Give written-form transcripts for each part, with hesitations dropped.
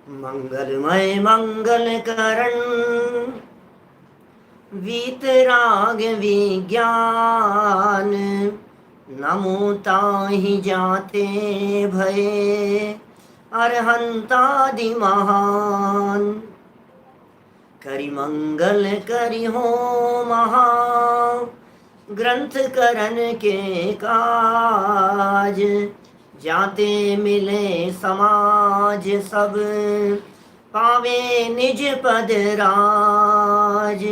मंगलमय मंगल करण वीतराग विज्ञान, नमो ताहि जाते भये अरहंतादि महान। करि मंगल करि हो महा ग्रंथ करन के काज, जाते मिले समाज सब पावे निज पद राज,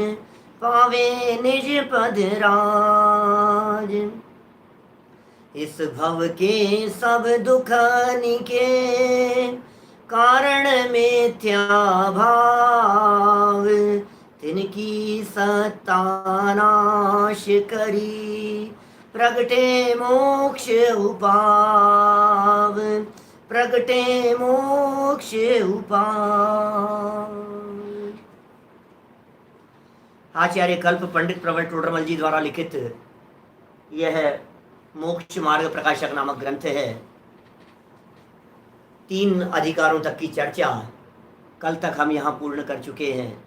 पावे निज पद राज। इस भव के सब दुखनि के कारण मिथ्या भाव, तिनकी सत्ता नाश करी प्रगटे मोक्ष उपाव, प्रगटे मोक्ष उपाव। आचार्य कल्प पंडित प्रवर टोडरमल जी द्वारा लिखित यह मोक्ष मार्ग प्रकाशक नामक ग्रंथ है। 3 अधिकारों तक की चर्चा कल तक हम यहाँ पूर्ण कर चुके हैं।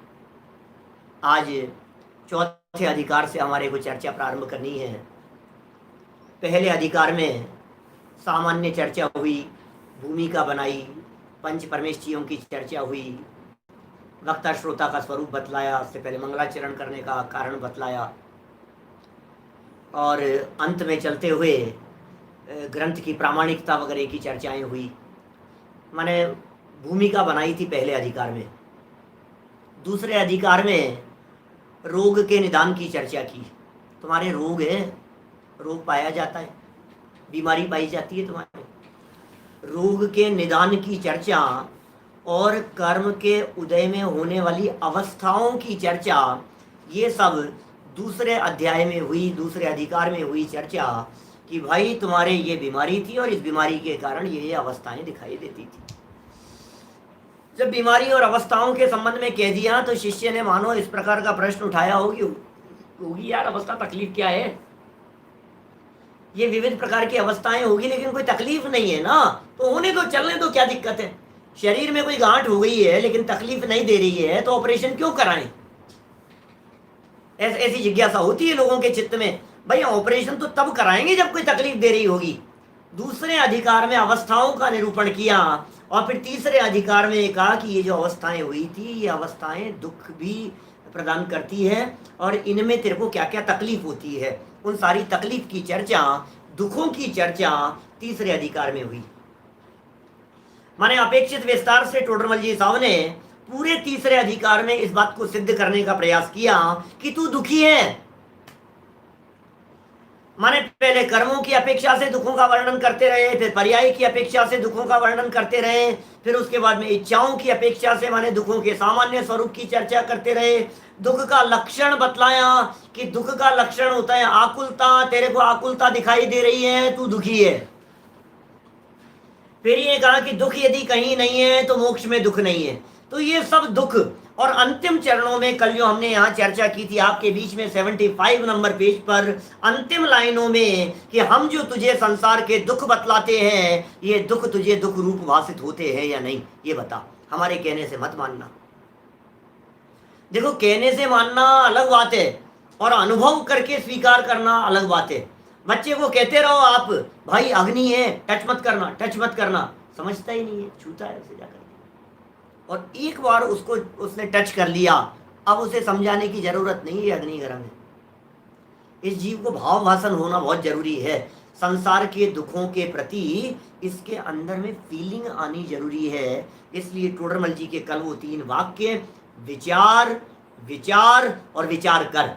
आज 4थे अधिकार से हमारे को चर्चा प्रारंभ करनी है। पहले अधिकार में सामान्य चर्चा हुई, भूमिका बनाई, पंच परमेष्ठियों की चर्चा हुई, वक्ता श्रोता का स्वरूप बतलाया, उससे पहले मंगलाचरण करने का कारण बतलाया, और अंत में चलते हुए ग्रंथ की प्रामाणिकता वगैरह की चर्चाएं हुई। मैंने भूमिका बनाई थी पहले अधिकार में। दूसरे अधिकार में रोग के निदान की चर्चा की। तुम्हारे रोग है, रोग पाया जाता है, बीमारी पाई जाती है तुम्हारे, रोग के निदान की चर्चा और कर्म के उदय में होने वाली अवस्थाओं की चर्चा, ये सब दूसरे अध्याय में हुई, दूसरे अधिकार में हुई चर्चा कि भाई तुम्हारे ये बीमारी थी और इस बीमारी के कारण ये अवस्थाएं दिखाई देती थी। जब बीमारी और अवस्थाओं के संबंध में कह दिया तो शिष्य ने मानो इस प्रकार का प्रश्न उठाया होगी यार अवस्था तकलीफ क्या है, ये विविध प्रकार की अवस्थाएं होगी लेकिन कोई तकलीफ नहीं है ना, तो होने दो, चलने दो, क्या दिक्कत है। शरीर में कोई गांठ हो गई है लेकिन तकलीफ नहीं दे रही है तो ऑपरेशन क्यों कराएं। ऐसी जिज्ञासा होती है लोगों के चित्त में, भाई ऑपरेशन तो तब कराएंगे जब कोई तकलीफ दे रही होगी। दूसरे अधिकार में अवस्थाओं का निरूपण किया और फिर तीसरे अधिकार में कहा कि ये जो अवस्थाएं हुई थी ये अवस्थाएं दुख भी प्रदान करती है और इनमें तेरे को क्या क्या तकलीफ होती है। उन सारी तकलीफ की चर्चा, दुखों की चर्चा तीसरे अधिकार में हुई। माने अपेक्षित विस्तार से टोडरमल जी साहब ने पूरे तीसरे अधिकार में इस बात को सिद्ध करने का प्रयास किया कि तू दुखी है। माने पहले कर्मों की अपेक्षा से दुखों का वर्णन करते रहे, फिर पर्याय की अपेक्षा से दुखों का वर्णन करते रहे, फिर उसके बाद में इच्छाओं की अपेक्षा से माने दुखों के सामान्य स्वरूप की चर्चा करते रहे। दुख का लक्षण बतलाया कि दुख का लक्षण होता है आकुलता, तेरे को आकुलता दिखाई दे रही है, तू दुखी है। फिर ये कहा कि दुख यदि कहीं नहीं है तो मोक्ष में दुख नहीं है। तो ये सब दुख और अंतिम चरणों में कल जो हमने यहाँ चर्चा की थी आपके बीच में 75 नंबर पेज पर अंतिम लाइनों में कि हम जो तुझे संसार के दुख बतलाते हैं ये दुख तुझे दुख रूप भाषित होते हैं या नहीं, ये बता, हमारे कहने से मत मानना। देखो कहने से मानना अलग बात है और अनुभव करके स्वीकार करना अलग बात है। बच्चे को कहते रहो आप भाई अग्नि है, टच मत करना, टच मत करना, समझता ही नहीं है, छूता है उसे जाकर, और एक बार उसको उसने टच कर लिया, अब उसे समझाने की जरूरत नहीं है अग्नि गर्म है। इस जीव को भाव भाषण होना बहुत जरूरी है। संसार के दुखों के प्रति इसके अंदर में फीलिंग आनी जरूरी है। इसलिए टोडरमल जी के कल वो 3 वाक्य, विचार, विचार और विचार कर।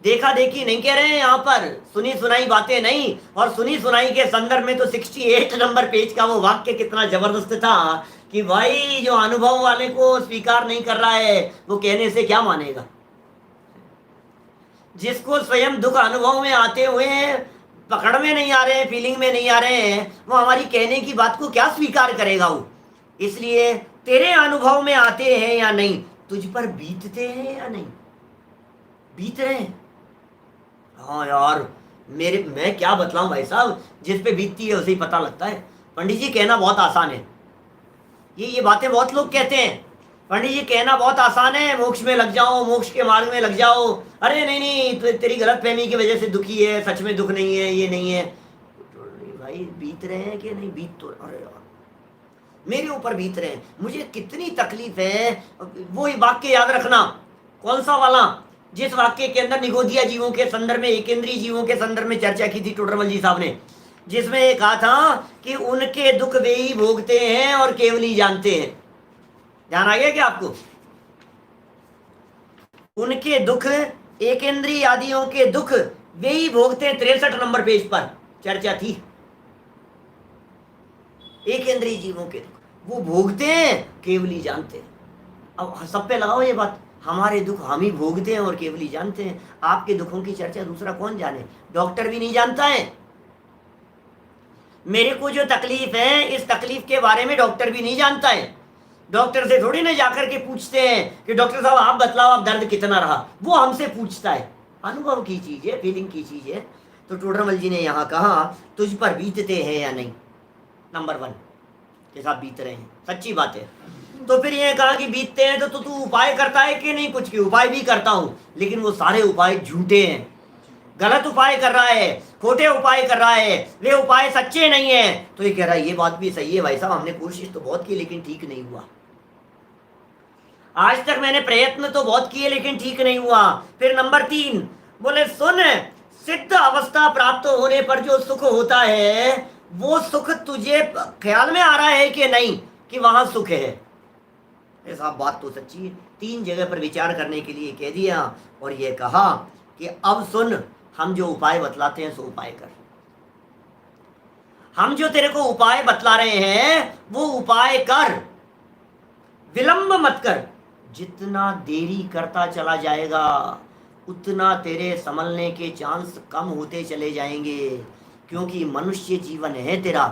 देखा देखी नहीं कह रहे हैं यहाँ पर, सुनी सुनाई बातें नहीं। और सुनी सुनाई के संदर्भ में तो 68 नंबर पेज का वो वाक्य कितना जबरदस्त था कि भाई जो अनुभव वाले को स्वीकार नहीं कर रहा है वो कहने से क्या मानेगा। जिसको स्वयं दुख अनुभव में आते हुए पकड़ में नहीं आ रहे हैं, फीलिंग में नहीं आ रहे हैं, वो हमारी कहने की बात को क्या स्वीकार करेगा वो। इसलिए तेरे अनुभव में आते हैं या नहीं, तुझ पर बीतते हैं या नहीं, बीत रहे हैं। हाँ यार मैं क्या बतलाऊं भाई साहब, जिस पे बीतती है उसे ही पता लगता है। पंडित जी कहना बहुत आसान है, ये बातें बहुत लोग कहते हैं, पंडित जी कहना बहुत आसान है, मोक्ष में लग जाओ, मोक्ष के मार्ग में लग जाओ। अरे नहीं नहीं, तेरी गलत फहमी की वजह से दुखी है, सच में दुख नहीं है, ये नहीं है। तो भाई बीत रहे हैं कि नहीं बीत, तो अरे यार मेरे ऊपर बीत रहे हैं, मुझे कितनी तकलीफ है। वही वाक्य याद रखना, कौन सा वाला, जिस वाक्य के अंदर निगोदिया जीवों के संदर्भ में, एकेंद्रीय जीवों के संदर्भ में चर्चा की थी टोडरमल जी साहब ने, जिसमें ये कहा था कि उनके दुख वे ही भोगते हैं और केवल ही जानते हैं। ध्यान आ गया क्या आपको? उनके दुख, एकेंद्रीय आदियों के दुख वे ही भोगते हैं, 63 नंबर पेज पर चर्चा थी। एकेंद्रीय जीवों के दुख वो भोगते हैं, केवल ही जानते हैं। अब सब पे लगाओ ये बात, हमारे दुख हम ही भोगते हैं और केवल ही जानते हैं। आपके दुखों की चर्चा दूसरा कौन जाने? डॉक्टर भी नहीं जानता है। मेरे को जो तकलीफ है, इस तकलीफ के बारे में डॉक्टर भी नहीं जानता है। डॉक्टर से थोड़ी ना जाकर के पूछते हैं कि डॉक्टर साहब आप बतलाओ आप दर्द कितना रहा, वो हमसे पूछता है। अनुभव की चीज है, फीलिंग की चीज है। तो टोडरमल जी ने यहाँ कहा तुझ पर बीतते हैं या नहीं, नंबर 1 के साथ बीत रहे हैं, सच्ची बात है। तो फिर ये कहा कि बीतते हैं तो तू उपाय करता है कि नहीं? कुछ की उपाय भी करता हूं, लेकिन वो सारे उपाय झूठे हैं, गलत उपाय कर रहा है, खोटे उपाय कर रहा है, वे उपाय सच्चे नहीं है। तो ये कह रहा है ये बात भी सही है भाई साहब, हमने कोशिश तो बहुत की लेकिन ठीक नहीं हुआ। आज तक मैंने प्रयत्न तो बहुत किए लेकिन ठीक नहीं हुआ। फिर नंबर 3 बोले सुन, सिद्ध अवस्था प्राप्त होने पर जो सुख होता है, वो सुख तुझे ख्याल में आ रहा है कि नहीं कि वहां सुख है? ऐसा बात तो सच्ची है। 3 जगह पर विचार करने के लिए कह दिया और ये कहा कि अब सुन, हम जो उपाय बतलाते हैं सो उपाय कर। हम जो तेरे को उपाय बतला रहे हैं वो उपाय कर, विलंब मत कर। जितना देरी करता चला जाएगा उतना तेरे संभलने के चांस कम होते चले जाएंगे, क्योंकि मनुष्य जीवन है तेरा।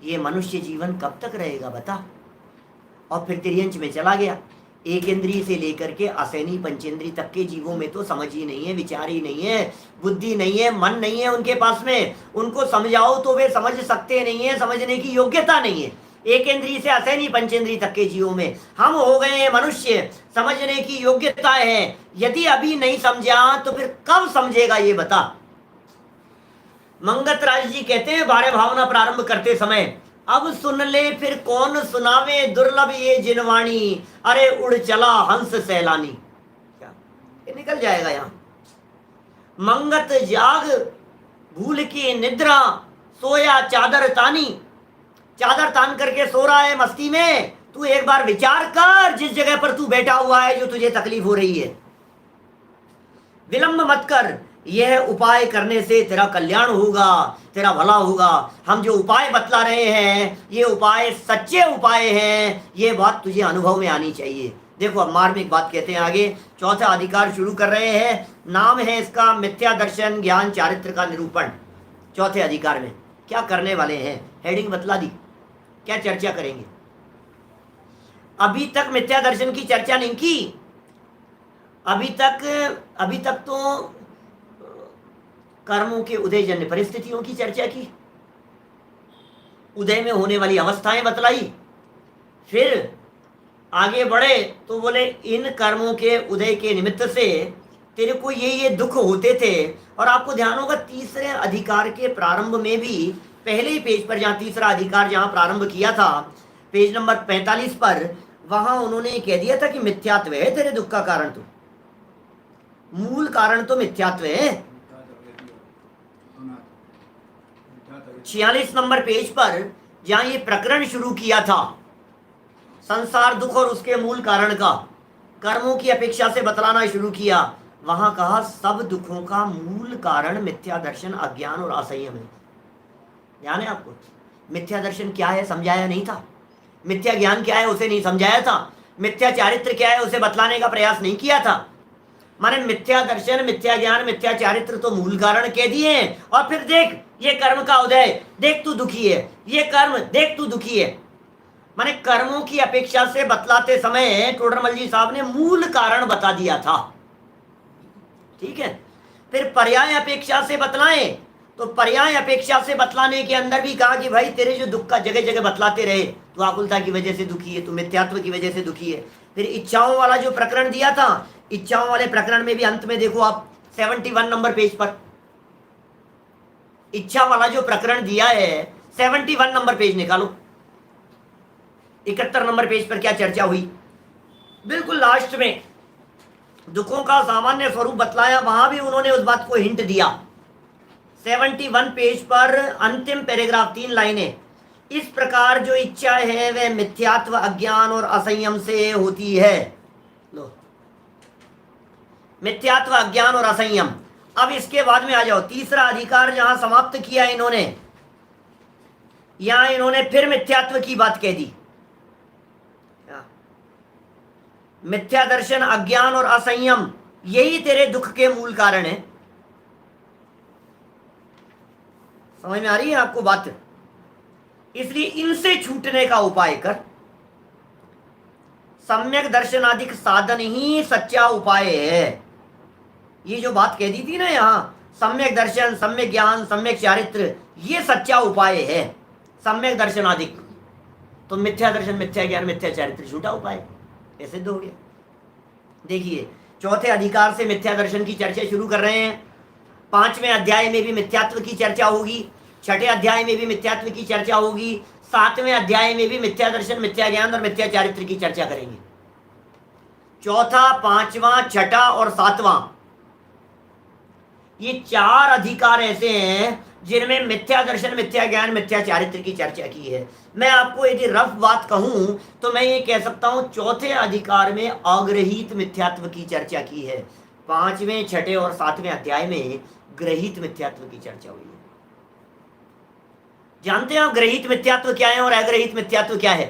ये मनुष्य जीवन कब तक रहेगा बता? और फिर तिर्यंच में चला गया। एक इंद्रिय से लेकर के असैनी पंचेंद्रिय तक के जीवों में तो समझ ही नहीं है, विचार ही नहीं है, बुद्धि नहीं है, मन नहीं है उनके पास में। उनको समझाओ तो वे समझ सकते नहीं है, समझने की योग्यता नहीं है। एक इंद्रिय से असैनी पंचेंद्रिय तक के जीवों में हम हो गए हैं मनुष्य, समझने की योग्यता है। यदि अभी नहीं समझा तो फिर कब समझेगा ये बता? मंगत राज जी कहते हैं बारे भावना प्रारंभ करते समय, अब सुन ले फिर कौन सुनावे दुर्लभ ये जिनवाणी, अरे उड़ चला हंस सैलानी। क्या ये निकल जाएगा यहाँ? मंगत जाग भूल की निद्रा, सोया चादर तानी। चादर तान करके सो रहा है मस्ती में। तू एक बार विचार कर, जिस जगह पर तू बैठा हुआ है जो तुझे तकलीफ हो रही है। विलंब मत कर, यह उपाय करने से तेरा कल्याण होगा, तेरा भला होगा। हम जो उपाय बतला रहे हैं ये उपाय सच्चे उपाय हैं, ये बात तुझे अनुभव में आनी चाहिए। देखो अब मार्मिक बात कहते हैं आगे, चौथा अधिकार शुरू कर रहे हैं। नाम है इसका मिथ्या दर्शन ज्ञान चारित्र का निरूपण। चौथे अधिकार में क्या करने वाले हैं, हेडिंग बतला दी, क्या चर्चा करेंगे। अभी तक मिथ्या दर्शन की चर्चा नहीं की। अभी तक तो कर्मों के उदयजन्य परिस्थितियों की चर्चा की, उदय में होने वाली अवस्थाएं बतलाई। फिर आगे बढ़े तो बोले इन कर्मों के उदय के निमित्त से तेरे को ये दुख होते थे। और आपको ध्यान होगा तीसरे अधिकार के प्रारंभ में भी, पहले ही पेज पर जहां तीसरा अधिकार जहां प्रारंभ किया था, पेज नंबर 45 पर, वहां उन्होंने कह दिया था कि मिथ्यात्व है तेरे दुख का कारण, तो मूल कारण तो मिथ्यात्व है। 46 नंबर पेज पर जहां ये प्रकरण शुरू किया था संसार दुख और उसके मूल कारण का, कर्मों की अपेक्षा से बतलाना शुरू किया, वहां कहा सब दुखों का मूल कारण मिथ्या दर्शन, अज्ञान और असंयम है। ध्यान है आपको? मिथ्या दर्शन क्या है समझाया नहीं था, मिथ्या ज्ञान क्या है उसे नहीं समझाया था, मिथ्या चारित्र क्या है उसे बतलाने का प्रयास नहीं किया था। माने मिथ्या दर्शन, मिथ्या ज्ञान, मिथ्या चारित्र तो मूल कारण कह दिए हैं। और फिर देख ये कर्म का उदय, देख तू दुखी है, ये कर्म देख तू दुखी है। माने कर्मों की अपेक्षा से बतलाते समय टोडरमल जी साहब ने मूल कारण बता दिया था, ठीक है। फिर पर्याय अपेक्षा से बतलाएं तो पर्याय अपेक्षा से बतलाने के अंदर भी कहा कि भाई तेरे जो दुख का जगह जगह बतलाते रहे, तू आकुलता की वजह से दुखी है, तू मिथ्यात्व की वजह से दुखी है। फिर इच्छाओं वाला जो प्रकरण दिया था, इच्छाओं वाले प्रकरण में भी अंत में देखो आप 71 नंबर पेज पर इच्छा वाला जो प्रकरण दिया है 71 नंबर पेज निकालो, 71 नंबर पेज पर क्या चर्चा हुई। बिल्कुल लास्ट में दुखों का सामान्य स्वरूप बतलाया, वहां भी उन्होंने उस बात को हिंट दिया। 71 पेज पर अंतिम पैराग्राफ 3 लाइनें, इस प्रकार जो इच्छा है वह मिथ्यात्व, अज्ञान और असंयम से होती है। लो, मिथ्यात्व, अज्ञान और असंयम। अब इसके बाद में आ जाओ, तीसरा अधिकार जहां समाप्त किया इन्होंने, यहां इन्होंने फिर मिथ्यात्व की बात कह दी। मिथ्या दर्शन, अज्ञान और असंयम, यही तेरे दुख के मूल कारण है। समझ में आ रही है आपको बात? इसलिए इनसे छूटने का उपाय कर। सम्यक दर्शनादिक साधन ही सच्चा उपाय है। ये जो बात कह दी थी ना यहां, सम्यक दर्शन, सम्यक ज्ञान, सम्यक चारित्र, ये सच्चा उपाय है। सम्यक दर्शनादिक तो मिथ्या दर्शन, मिथ्या ज्ञान, मिथ्या चारित्र झूठा उपाय, ये सिद्ध हो गया। देखिए, चौथे अधिकार से मिथ्या दर्शन की चर्चा शुरू कर रहे हैं। 5वें अध्याय में भी मिथ्यात्व की चर्चा होगी, 6ठे अध्याय में भी मिथ्यात्व की चर्चा होगी, 7वें अध्याय में भी मिथ्या दर्शन, मिथ्या ज्ञान और मिथ्या चारित्र की चर्चा करेंगे। चौथा, 5वां, 6ठा और 7वां, ये 4 अधिकार ऐसे हैं जिनमें मिथ्या दर्शन, मिथ्या ज्ञान, मिथ्या चारित्र की चर्चा की है। मैं आपको यदि रफ बात कहूं तो मैं ये कह सकता हूं, चौथे अधिकार में अग्रहित मिथ्यात्व की चर्चा की है, 5वें, 6ठे और 7वें अध्याय में ग्रहित मिथ्यात्व की चर्चा हुई है। जानते हैं आप ग्रहित मिथ्यात्व क्या है और अग्रहित मिथ्यात्व क्या है?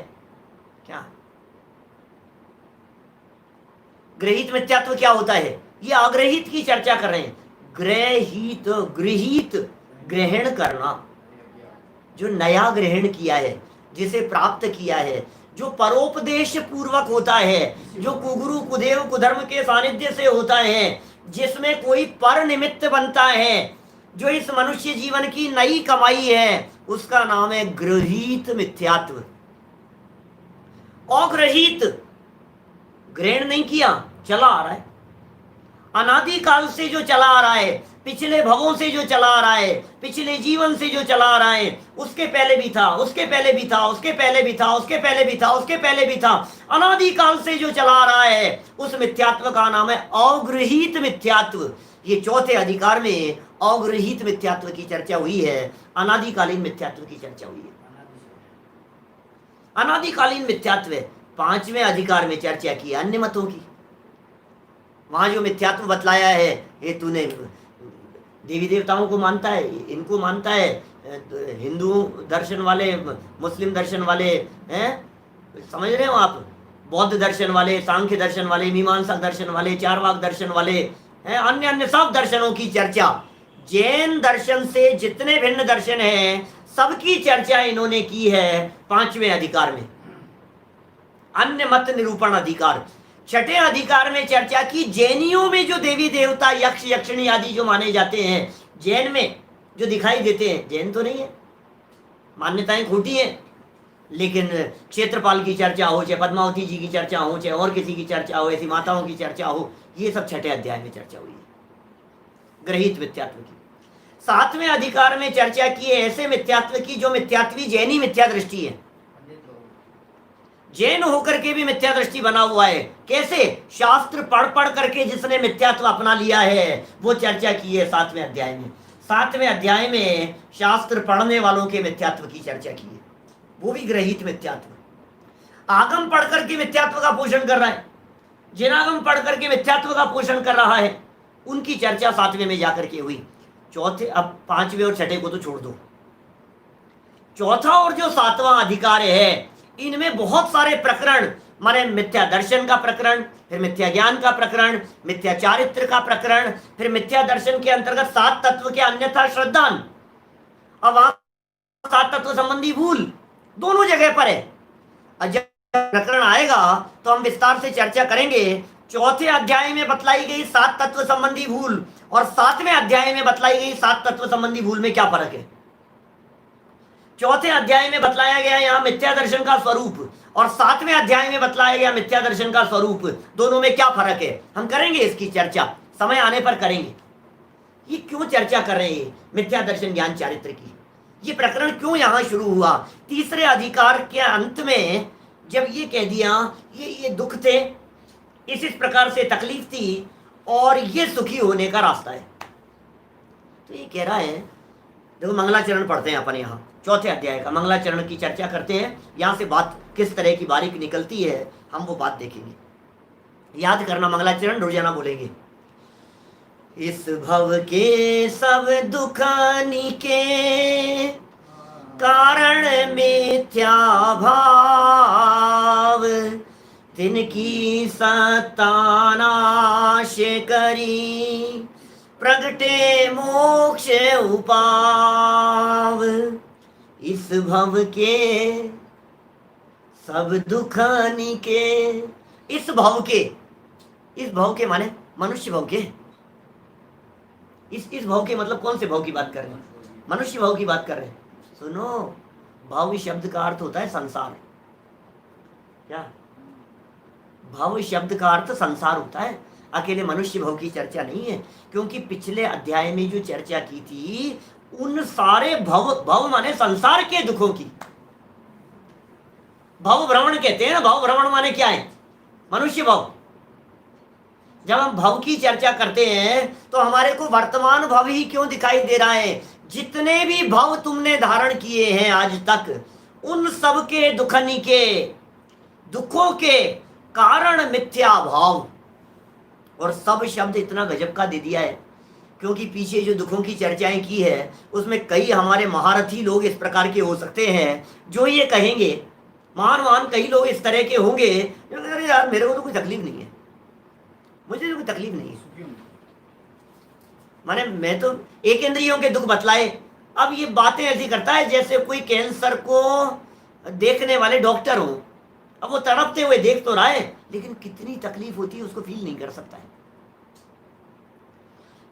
क्या ग्रहित मिथ्यात्व क्या होता है? ये अग्रहित की चर्चा कर रहे हैं। ग्रहित, गृहीत, ग्रहण करना, जो नया ग्रहण किया है, जिसे प्राप्त किया है, जो परोपदेश पूर्वक होता है, जो कुगुरु कुदेव कुधर्म के सानिध्य से होता है, जिसमें कोई पर निमित्त बनता है, जो इस मनुष्य जीवन की नई कमाई है, उसका नाम है गृहीत मिथ्यात्व। अग्रहित, ग्रहण नहीं किया, चला आ रहा है, अनादि काल से जो चला आ रहा है, पिछले भवों से जो चला आ रहा है, पिछले जीवन से जो चला आ रहा है, उसके पहले भी था, उसके पहले भी था, उसके पहले भी था, उसके पहले भी था, उसके पहले भी था, अनादि काल से जो चला आ रहा है, उस मिथ्यात्व का नाम है अग्रहित मिथ्यात्व। ये चौथे अधिकार में अग्रहित मिथ्यात्व की चर्चा हुई है, अनादिकालीन मिथ्यात्व की चर्चा हुई है। अनादिकालीन मिथ्यात्व 5वें अधिकार में चर्चा की अन्य मतों की। वहां जो मिथ्यात्व बतलाया है, ये तूने देवी देवताओं को मानता है, इनको मानता है, हिंदू दर्शन वाले, मुस्लिम दर्शन वाले हैं, समझ रहे हो आप, बौद्ध दर्शन वाले, सांख्य दर्शन वाले, मीमांसा दर्शन वाले, चारवाक दर्शन वाले हैं, अन्य अन्य सब दर्शनों की चर्चा। जैन दर्शन से जितने भिन्न दर्शन हैं, सबकी चर्चा इन्होंने की है 5वें अधिकार में। अन्य मत निरूपण अधिकार, 6ठे अधिकार में चर्चा की जैनियों में जो देवी देवता, यक्ष यक्षिणी आदि जो माने जाते हैं, जैन में जो दिखाई देते हैं, जैन तो नहीं है, मान्यताएं खोटी हैं, लेकिन क्षेत्रपाल की चर्चा हो, चाहे पद्मावती जी की चर्चा हो, चाहे और किसी की चर्चा हो, ऐसी माताओं की चर्चा हो, ये सब 6ठे अध्याय में चर्चा हुई है ग्रहित मिथ्यात्व की। 7वें अधिकार में चर्चा की है ऐसे मिथ्यात्व की जो मिथ्यात्वी जैनी मिथ्या दृष्टि है, जैन होकर के भी मिथ्या दृष्टि बना हुआ है। कैसे? शास्त्र पढ़ पढ़ करके जिसने मिथ्यात्व अपना लिया है, वो चर्चा की है 7वें अध्याय में। 7वें अध्याय में शास्त्र पढ़ने वालों के मिथ्यात्व की चर्चा की है, वो भी ग्रहित मिथ्यात्व। आगम पढ़ करके मिथ्यात्व का पोषण कर रहा है, जिनागम पढ़ करके मिथ्यात्व का पोषण कर रहा है, उनकी चर्चा 7वें में जाकर के हुई। चौथे, अब 5वें और 6ठे को तो छोड़ दो, चौथा और जो 7वां अधिकार है, इनमें बहुत सारे प्रकरण, माने मिथ्या दर्शन का प्रकरण, फिर मिथ्या ज्ञान का प्रकरण, मिथ्या चारित्र का प्रकरण, फिर मिथ्या दर्शन के अंतर्गत 7 तत्व के अन्यथा श्रद्धान। अब वहां 7 तत्व संबंधी भूल दोनों जगह पर है। जब प्रकरण आएगा तो हम विस्तार से चर्चा करेंगे। चौथे अध्याय में बतलाई गई 7 तत्व संबंधी भूल और 7वें अध्याय में बतलाई गई 7 तत्व संबंधी भूल में क्या फर्क है? चौथे अध्याय में बतलाया गया यहाँ मिथ्या दर्शन का स्वरूप और 7वें अध्याय में बतलाया गया मिथ्या दर्शन का स्वरूप, दोनों में क्या फर्क है? हम करेंगे इसकी चर्चा, समय आने पर करेंगे। ये क्यों चर्चा कर रहे हैं मिथ्या दर्शन ज्ञान चारित्र की? ये प्रकरण क्यों यहाँ शुरू हुआ? तीसरे अधिकार के अंत में जब ये कह दिया ये दुख थे, इस प्रकार से तकलीफ थी और ये सुखी होने का रास्ता है, तो ये कह रहा है। देखो मंगलाचरण पढ़ते हैं अपन, यहाँ चौथे अध्याय का मंगलाचरण की चर्चा करते हैं। यहाँ से बात किस तरह की बारीक निकलती है हम वो बात देखेंगे। याद करना, मंगलाचरण रोजाना बोलेंगे। इस भव के सब दुखानी के कारण मिथ्या भाव, तिनकी सत्ता नाश करी प्रगटे मोक्ष उपाव। इस भव के सब दुखानी के, इस भव के माने मनुष्य भव के, इस भव के मतलब कौन से भव की बात कर रहे हैं? मनुष्य भव की बात कर रहे हैं। सुनो, भव शब्द का अर्थ होता है संसार। क्या भव शब्द का अर्थ संसार होता है, अकेले मनुष्य भव की चर्चा नहीं है। क्योंकि पिछले अध्याय में जो चर्चा की थी उन सारे भव माने संसार के दुखों की, भव भ्रमण कहते हैं ना। भव भ्रमण माने क्या है? मनुष्य भव। जब हम भव की चर्चा करते हैं तो हमारे को वर्तमान भव ही क्यों दिखाई दे रहा है? जितने भी भव तुमने धारण किए हैं आज तक, उन सब के दुखनी के, दुखों के कारण मिथ्या भाव। और सब शब्द इतना गजब का दे दिया है क्योंकि पीछे जो दुखों की चर्चाएं की है उसमें कई हमारे महारथी लोग इस प्रकार के हो सकते हैं जो ये कहेंगे, महान कई लोग इस तरह के होंगे जो कह रहे यार मेरे को तो कोई तकलीफ नहीं है, मुझे तो कोई तकलीफ नहीं है, माने मैं तो एक इंद्रियों के दुख बतलाए। अब ये बातें ऐसी करता है जैसे कोई कैंसर को देखने वाले डॉक्टर हो। अब वो तड़पते हुए देख तो रहा है लेकिन कितनी तकलीफ होती है उसको फील नहीं कर सकता है।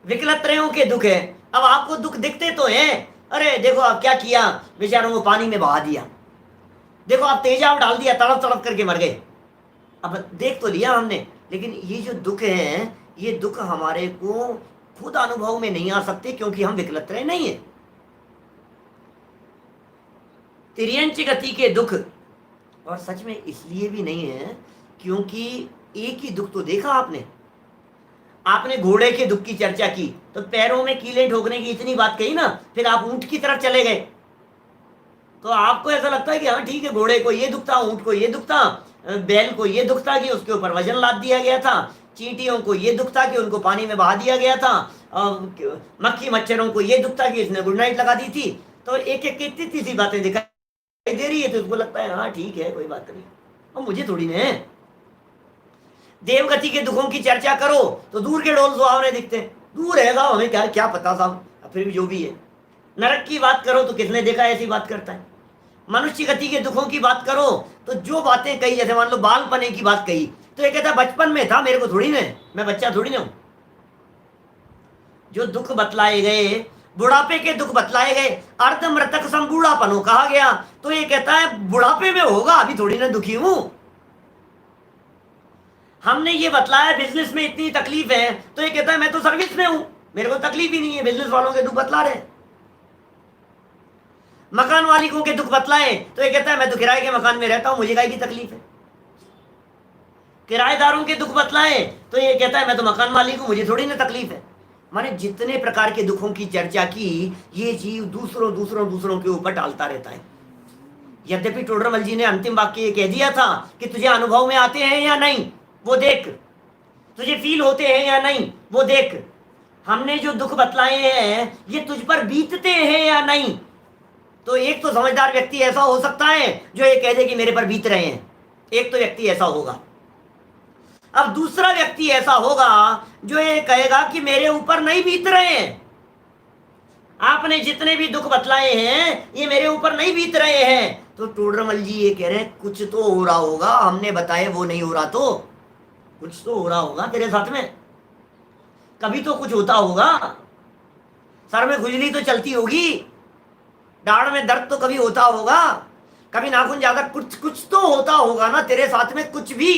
विकलत्रयों के दुख है। अब आपको दुख दिखते तो हैं, अरे देखो आप क्या किया, बेचारों को पानी में बहा दिया, देखो आप तेजाब डाल दिया, तड़प तड़प करके मर गए। अब देख तो लिया हमने, लेकिन ये जो दुख है ये दुख हमारे को खुद अनुभव में नहीं आ सकते क्योंकि हम विकलत्रय नहीं है। तिर्यंच गति के दुख, और सच में इसलिए भी नहीं है क्योंकि एक ही दुख तो देखा आपने घोड़े के दुख की चर्चा की तो पैरों में कीले ठोकने की इतनी बात कही ना, फिर आप ऊंट की तरफ चले गए तो आपको ऐसा लगता है कि हाँ ठीक है, घोड़े को ये दुख था, ऊंट को ये दुख था, बैल को ये दुख था कि उसके ऊपर वजन लाद दिया गया था, चींटियों को ये दुख था कि उनको पानी में बहा दिया गया था, मक्खी मच्छरों को ये दुख था कि इसने गुड नाइट लगा दी थी। तो एक एक इतनी सी बातें दिखाई दे रही है तो उसको लगता है हाँ ठीक है कोई बात नहीं, और मुझे थोड़ी ना है। देवगति के दुखों की चर्चा करो तो दूर के डोल सुहावने दिखते हैं, दूर है साहब, हमें क्या क्या पता साहब, फिर भी जो भी है। नरक की बात करो तो किसने देखा ऐसी बात करता है। मनुष्य गति के दुखों की बात करो तो जो बातें कही, जैसे मान लो बालपने की बात कही तो ये कहता बचपन में था, मेरे को थोड़ी ना, मैं बच्चा थोड़ी ना हूं। जो दुख बतलाए गए, बुढ़ापे के दुख बतलाए गए, अर्ध मृतक सम बूढ़ापनो कहा गया तो ये कहता है बुढ़ापे में होगा, अभी थोड़ी ना दुखी हूं। हमने ये बतलाया बिजनेस में इतनी तकलीफ है तो ये कहता है मैं तो सर्विस में हूं, मेरे को तकलीफ ही नहीं है। बिजनेस वालों के दुख बतला रहे। मकान मालिकों के दुख बतलाए तो ये कहता है मैं तो किराए के मकान में रहता हूं, मुझे काहे की तकलीफ है। किराएदारों के दुख बतलाए तो ये कहता है मैं तो मकान मालिक हूं, मुझे थोड़ी ना तकलीफ है। माने जितने प्रकार के दुखों की चर्चा की, ये जीव दूसरों के ऊपर डालता रहता है। यद्यपि टोडरमल जी ने अंतिम वाक्य ये कह दिया था कि तुझे अनुभव में आते हैं या नहीं वो देख, तुझे फील होते हैं या नहीं वो देख, हमने जो दुख बतलाए हैं ये तुझ पर बीतते हैं या नहीं। तो एक तो समझदार व्यक्ति ऐसा हो सकता है जो ये कह दे कि मेरे पर बीत रहे हैं, एक तो व्यक्ति ऐसा होगा। अब दूसरा व्यक्ति ऐसा होगा जो ये कहेगा कि मेरे ऊपर नहीं बीत रहे हैं, आपने जितने भी दुख बतलाए हैं ये मेरे ऊपर नहीं बीत रहे हैं। तो टोडरमल जी ये कह रहे हैं कुछ तो हो रहा होगा, हमने बताए वो नहीं हो रहा। तो कुछ तो हो रहा होगा तेरे साथ में, कभी तो कुछ होता होगा। सर में खुजली तो चलती होगी, दाढ़ में दर्द तो कभी होता होगा, कभी नाखून ज्यादा, कुछ कुछ तो होता होगा ना तेरे साथ में। कुछ भी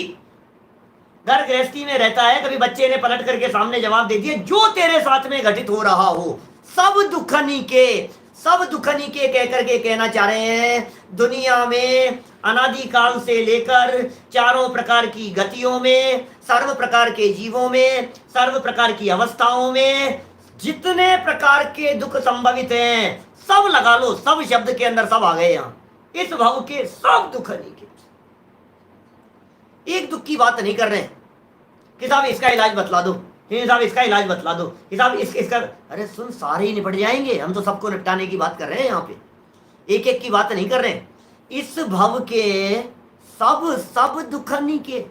घर गृहस्थी में रहता है, कभी बच्चे ने पलट करके सामने जवाब दे दिया। जो तेरे साथ में घटित हो रहा हो सब दुखनी के, सब दुखनी के कह करके कहना चाह रहे हैं। दुनिया में अनादिकाल से लेकर चारों प्रकार की गतियों में, सर्व प्रकार के जीवों में, सर्व प्रकार की अवस्थाओं में जितने प्रकार के दुख संभवित हैं सब लगा लो, सब शब्द के अंदर सब आ गए यहाँ। इस भाव के सब दुखनी के, एक दुख की बात नहीं कर रहे हैं कि साहब इसका इलाज बतला दो, साहब इसका इलाज बतला दो, साहब इसका। अरे सुन, सारे ही निपट जाएंगे, हम तो सबको निपटाने की बात कर रहे हैं यहाँ पे, एक एक की बात नहीं कर रहे हैं। इस भव के सब सब दुखनी के।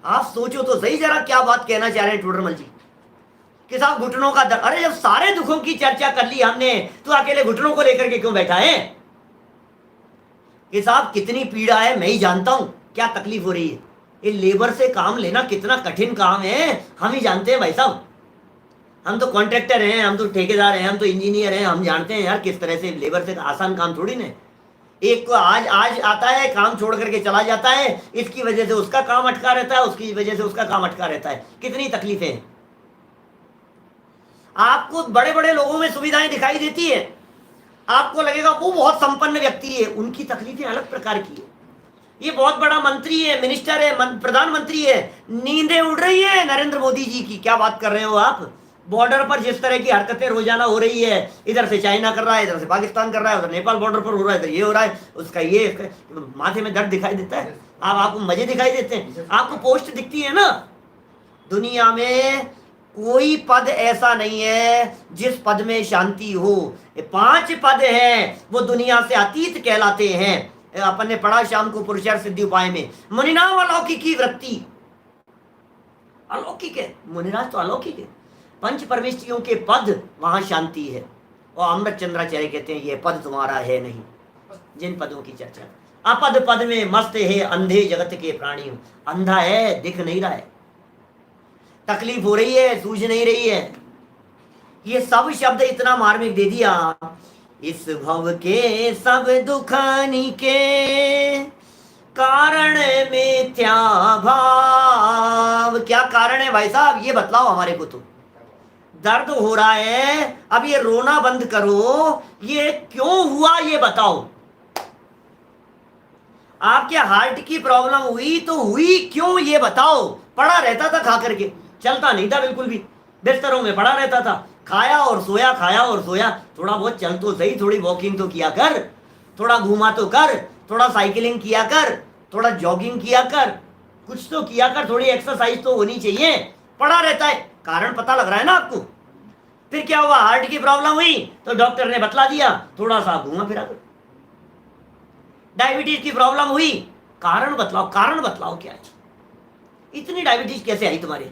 आप सोचो तो सही जरा क्या बात कहना चाह रहे हैं टोडरमल जी कि साहब घुटनों का दर्द। अरे जब सारे दुखों की चर्चा कर ली हमने तो अकेले घुटनों को लेकर के क्यों बैठा है कि साहब कितनी पीड़ा है मैं ही जानता हूं, क्या तकलीफ हो रही है। ये लेबर से काम लेना कितना कठिन काम है हम ही जानते हैं भाई साहब। हम तो कॉन्ट्रैक्टर हैं, हम तो ठेकेदार हैं, हम तो इंजीनियर हैं, हम जानते हैं यार किस तरह से लेबर से आसान काम थोड़ी ना। एक को आज आता है, काम छोड़ करके चला जाता है, इसकी वजह से उसका काम अटका रहता है, उसकी वजह से उसका काम अटका रहता है। कितनी तकलीफें हैं। आपको बड़े बड़े लोगों में सुविधाएं दिखाई देती है, आपको लगेगा वो बहुत संपन्न व्यक्ति है, उनकी तकलीफें अलग प्रकार की है। ये बहुत बड़ा मंत्री है, मिनिस्टर है, प्रधानमंत्री है, नींदें उड़ रही है नरेंद्र मोदी जी की। क्या बात कर रहे हो आप। बॉर्डर पर जिस तरह की हरकतें रोजाना हो रही है, इधर से चाइना कर रहा है, इधर से पाकिस्तान कर रहा है, उधर नेपाल बॉर्डर पर हो रहा है, इधर ये हो रहा है, उसका ये, माथे में दर्द दिखाई देता है। आपको मजे दिखाई देते हैं, आपको पोस्ट दिखती है ना। दुनिया में कोई पद ऐसा नहीं है जिस पद में शांति हो। 5 पद हैं वो दुनिया से अतीत कहलाते हैं। अपन ने पढ़ा शाम को पुरुषार्थ सिद्धि उपाय में, मुनिनाम अलौकिकी वृत्ति। अलौकिक है, मुनिराज तो अलौकिक है। पंच परमेष्टियों के पद वहां शांति है। और अमृत चंद्राचार्य कहते हैं ये पद तुम्हारा है नहीं। जिन पदों की चर्चा, अपद पद में मस्त है अंधे जगत के प्राणियों। अंधा है, दिख नहीं रहा है, तकलीफ हो रही है, सूझ नहीं रही है। ये सब शब्द इतना मार्मिक दे दिया। इस भव के सब दुखानी के कारण मिथ्या भाव। क्या कारण है भाई साहब, ये बतलाओ हमारे को। तो दर्द हो रहा है, अब ये रोना बंद करो, ये क्यों हुआ ये बताओ। आपके हार्ट की प्रॉब्लम हुई तो हुई क्यों ये बताओ। पड़ा रहता था खा करके, चलता नहीं था बिल्कुल भी, बिस्तरों में पड़ा रहता था, खाया और सोया, खाया और सोया। थोड़ा बहुत चल तो सही, थोड़ी वॉकिंग तो किया कर, थोड़ा घूमा तो कर, थोड़ा साइकिलिंग किया कर, थोड़ा जॉगिंग किया कर, कुछ तो किया कर, थोड़ी एक्सरसाइज तो होनी चाहिए। पड़ा रहता है, कारण पता लग रहा है ना आपको। फिर क्या हुआ, हार्ट की प्रॉब्लम हुई तो डॉक्टर ने बतला दिया थोड़ा सा घूमा फिरा कर। डायबिटीज की प्रॉब्लम हुई, कारण बतलाओ, कारण बतलाओ क्या है। इतनी डायबिटीज कैसे आई तुम्हारे,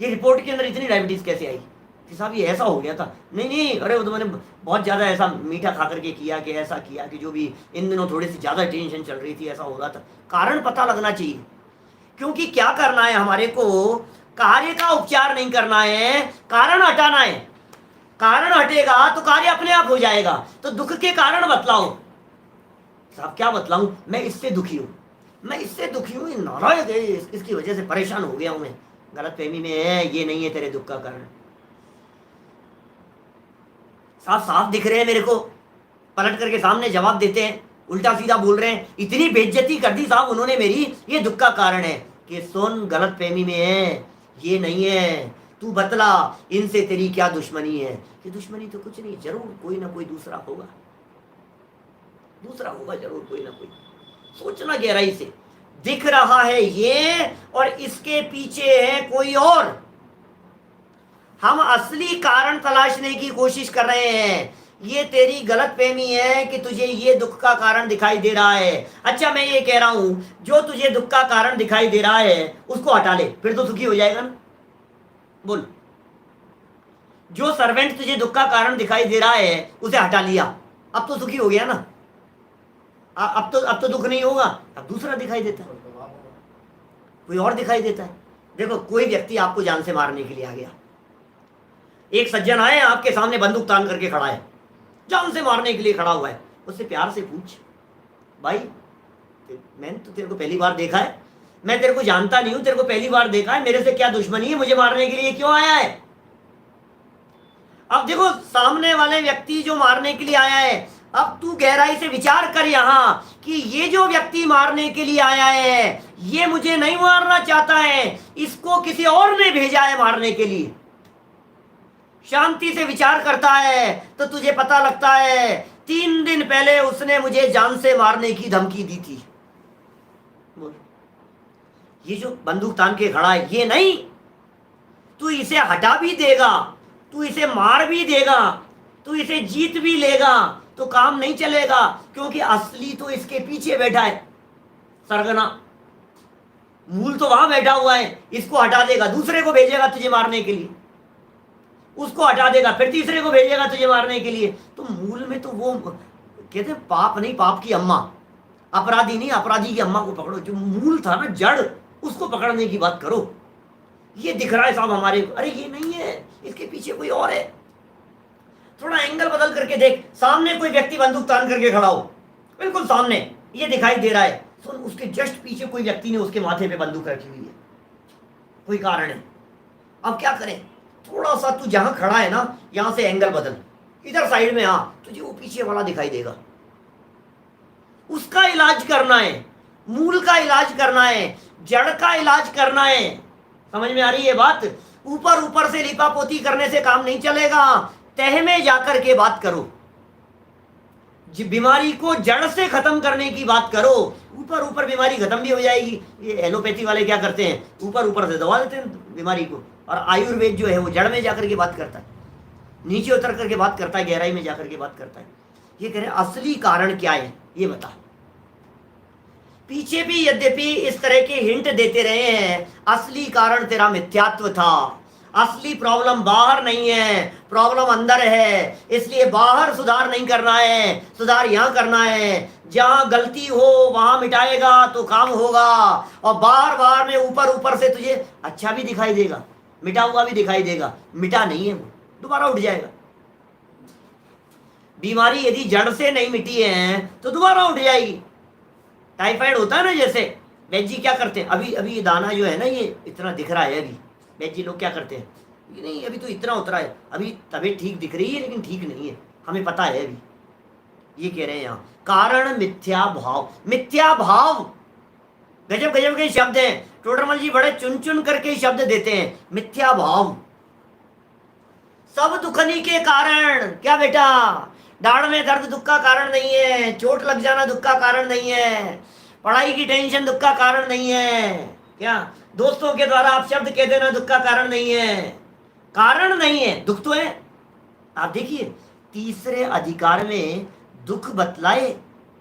ये रिपोर्ट के अंदर इतनी डायबिटीज कैसे आई कि साहब ये ऐसा हो गया था। नहीं नहीं, अरे वो तो मैंने बहुत ज़्यादा ऐसा मीठा खा करके किया कि ऐसा किया कि जो भी इन दिनों थोड़ी सी ज़्यादा टेंशन चल रही थी, ऐसा हो रहा था। कारण पता लगना चाहिए, क्योंकि क्या करना है हमारे को, कार्य का उपचार नहीं करना है, कारण हटाना है। कारण हटेगा तो कार्य अपने आप हो जाएगा। तो दुख के कारण बतलाओ। साहब क्या बतलाऊं, मैं इससे दुखी हूं, मैं इससे दुखी हूं, नारायण है, इसकी वजह से परेशान हो गया हूं मैं, गलत फहमी में है, ये नहीं है तेरे दुख का कारण। साफ साफ दिख रहे हैं मेरे को, पलट करके सामने जवाब देते हैं, उल्टा सीधा बोल रहे हैं। इतनी बेइज्जती कर दी साहब उन्होंने मेरी, ये दुख का कारण है कि सुन गलत फहमी में है, ये नहीं है, तू बतला इनसे तेरी क्या दुश्मनी है। कि दुश्मनी तो कुछ नहीं, जरूर कोई ना कोई दूसरा होगा, दूसरा होगा जरूर कोई ना कोई। सोचना गहराई से, दिख रहा है ये और इसके पीछे है कोई और। हम असली कारण तलाशने की कोशिश कर रहे हैं। ये तेरी गलत फहमी है कि तुझे ये दुख का कारण दिखाई दे रहा है। अच्छा मैं ये कह रहा हूं, जो तुझे दुख का कारण दिखाई दे रहा है उसको हटा ले, फिर तो सुखी हो जाएगा ना। बोल, जो सर्वेंट तुझे दुख का कारण दिखाई दे रहा है उसे हटा लिया, अब तो सुखी हो गया ना। अब तो दुख नहीं होगा, अब दूसरा दिखाई देता है। कोई और दिखाई देता है। देखो, कोई व्यक्ति आपको जान से मारने के लिए आ गया, एक सज्जन आए आपके सामने बंदूक तान करके खड़ा है, जान से मारने के लिए खड़ा हुआ है, उससे प्यार से पूछ, भाई मैंने तो तेरे को पहली बार देखा है, मैं तेरे को जानता नहीं हूं, तेरे को पहली बार देखा है, मेरे से क्या दुश्मनी है, मुझे मारने के लिए क्यों आया है? अब देखो, सामने वाले व्यक्ति जो मारने के लिए आया है, अब तू गहराई से विचार कर यहां कि ये जो व्यक्ति मारने के लिए आया है, ये मुझे नहीं मारना चाहता है, इसको किसी और ने भेजा है मारने के लिए। शांति से विचार करता है तो तुझे पता लगता है 3 दिन पहले उसने मुझे जान से मारने की धमकी दी थी। ये जो बंदूक तान के खड़ा है, ये नहीं, तू इसे हटा भी देगा, तू इसे मार भी देगा, तू इसे जीत भी लेगा तो काम नहीं चलेगा, क्योंकि असली तो इसके पीछे बैठा है सरगना, मूल तो वहां बैठा हुआ है। इसको हटा देगा, दूसरे को भेजेगा तुझे मारने के लिए, उसको हटा देगा, फिर तीसरे को भेजेगा तुझे मारने के लिए। तो मूल में तो वो कहते पाप नहीं, पाप की अम्मा, अपराधी नहीं, अपराधी की अम्मा को पकड़ो। जो मूल था ना, जड़, उसको पकड़ने की बात करो। ये दिख रहा है साहब हमारे, अरे ये नहीं है, इसके पीछे कोई और है। थोड़ा एंगल बदल करके देख, सामने कोई व्यक्ति बंदूक तान करके खड़ा हो, बिल्कुल सामने, ये दिखाई दे रहा है, सुन, उसके जस्ट पीछे कोई व्यक्ति ने उसके माथे पे बंदूक रखी हुई है, कोई कारण है। अब क्या करें? थोड़ा सा तू जहां खड़ा है ना, यहां से एंगल बदल, इधर साइड में आ, तुझे वो पीछे वाला दिखाई देगा। उसका इलाज करना है, मूल का इलाज करना है, जड़ का इलाज करना है। समझ में आ रही है बात? ऊपर ऊपर से लिपापोती करने से काम नहीं चलेगा, तह में जाकर के बात करो, बीमारी को जड़ से खत्म करने की बात करो। ऊपर ऊपर बीमारी खत्म भी हो जाएगी। ये एलोपैथी वाले क्या करते हैं, ऊपर ऊपर से दवा देते हैं बीमारी को, और आयुर्वेद जो है वो जड़ में जाकर के बात करता है, नीचे उतर करके बात करता है, गहराई में जाकर के बात करता है। ये कह रहे असली कारण क्या है, ये बता। पीछे भी यद्यपि इस तरह के हिंट देते रहे हैं, असली कारण तेरा मिथ्यात्व था, असली प्रॉब्लम बाहर नहीं है, प्रॉब्लम अंदर है। इसलिए बाहर सुधार नहीं करना है, सुधार यहां करना है। जहां गलती हो वहां मिटाएगा तो काम होगा। और बार बार में ऊपर ऊपर से तुझे अच्छा भी दिखाई देगा, मिटा हुआ भी दिखाई देगा, मिटा नहीं है वो, दोबारा उठ जाएगा। बीमारी यदि जड़ से नहीं मिटी है तो दोबारा उठ जाएगी। टाइफाइड होता है ना, जैसे वैद्य जी क्या करते हैं, अभी अभी ये दाना जो है ना, ये इतना दिख रहा है, अभी वैद्य जी लोग क्या करते हैं, ये नहीं अभी तो इतना उतरा है, अभी तबीयत ठीक दिख रही है लेकिन ठीक नहीं है, हमें पता है अभी। ये कह रहे हैं यहाँ कारण मिथ्या भाव। मिथ्या भाव, गजब गजब के शब्द हैं, टोडरमल जी बड़े चुन चुन करके शब्द देते हैं। मिथ्या भाव, सब दुखनी के कारण। क्या बेटा, दाढ़ में दर्द दुख का कारण नहीं है, चोट लग जाना दुख का कारण नहीं है, पढ़ाई की टेंशन दुख का कारण नहीं है, क्या दोस्तों के द्वारा आप शब्द कह देना दुख का कारण नहीं है, कारण नहीं है, दुख तो है। आप देखिए तीसरे अधिकार में दुख बतलाए,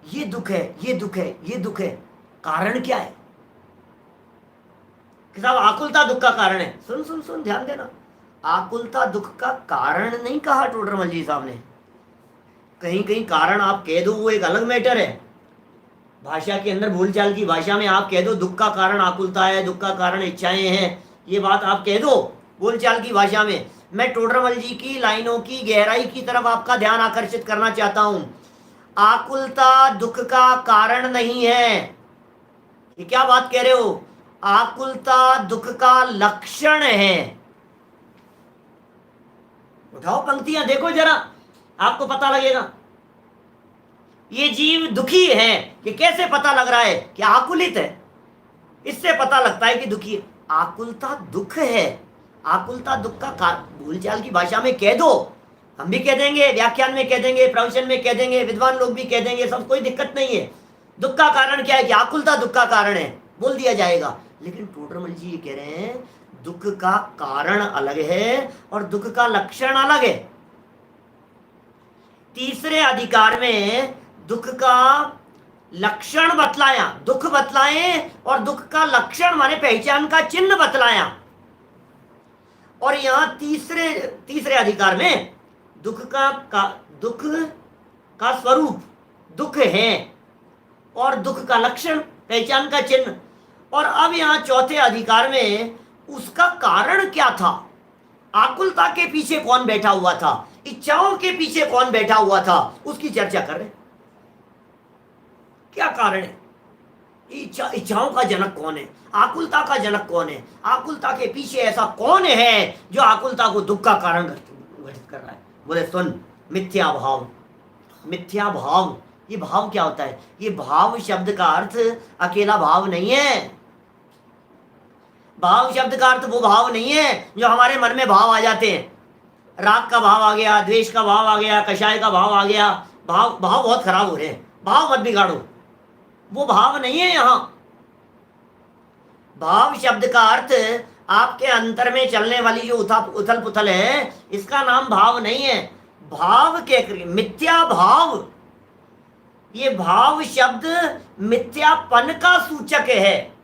ये दुख है, ये दुख है, ये दुख है, कारण क्या है कि साहब आकुलता दुख का कारण है। सुन सुन सुन, ध्यान देना, आकुलता दुख का कारण नहीं कहा टोडरमल जी साहब ने। कहीं कहीं कारण आप कह दो वो एक अलग मैटर है, भाषा के अंदर बोलचाल की भाषा में आप कह दो दुख का कारण आकुलता है, दुख का कारण इच्छाएं हैं, ये बात आप कह दो बोलचाल की भाषा में। मैं टोडरमल जी की लाइनों की गहराई की तरफ आपका ध्यान आकर्षित करना चाहता हूं। आकुलता दुख का कारण नहीं है, ये क्या बात कह रहे हो, आकुलता दुख का लक्षण है। उठाओ पंक्तियां देखो जरा, आपको पता लगेगा। ये जीव दुखी है कि कैसे पता लग रहा है कि आकुलित है, इससे पता लगता है कि दुखी है। आकुलता दुख है, आकुलता दुख का बोलचाल की भाषा में कह दो, हम भी कह देंगे, व्याख्यान में कह देंगे, प्रवचन में कह देंगे, विद्वान लोग भी कह देंगे, सब कोई दिक्कत नहीं है। दुख का कारण क्या है कि आकुलता दुख का कारण है, बोल दिया जाएगा। लेकिन टोडरमल जी ये कह रहे हैं दुख का कारण अलग है और दुख का लक्षण अलग है। तीसरे अधिकार में दुख का लक्षण बतलाया, दुख बतलाए और दुख का लक्षण माने पहचान का चिन्ह बतलाया। और यहां तीसरे अधिकार में दुख का स्वरूप दुख है और दुख का लक्षण पहचान का चिन्ह। और अब यहां चौथे अधिकार में उसका कारण क्या था, आकुलता के पीछे कौन बैठा हुआ था, इच्छाओं के पीछे कौन बैठा हुआ था, उसकी चर्चा कर रहे। क्या कारण है, इच्छाओं का जनक कौन है, आकुलता का जनक कौन है, आकुलता के पीछे ऐसा कौन है जो आकुलता को दुख का कारण घटित कर रहा है। बोले सुन, मिथ्या भाव। मिथ्या भाव, ये भाव क्या होता है, ये भाव शब्द का अर्थ अकेला भाव नहीं है। भाव शब्द का अर्थ वो भाव नहीं है जो हमारे मन में भाव आ जाते हैं, राग का भाव आ गया, द्वेष का भाव आ गया, कषाय का भाव आ गया, भाव बहुत खराब हो रहे हैं, भाव मत बिगाड़ो, वो भाव नहीं है यहां। भाव शब्द का अर्थ आपके अंतर में चलने वाली जो उथल पुथल है, इसका नाम भाव नहीं है। भाव के मिथ्या भाव, ये भाव शब्द मिथ्यापन का सूचक है।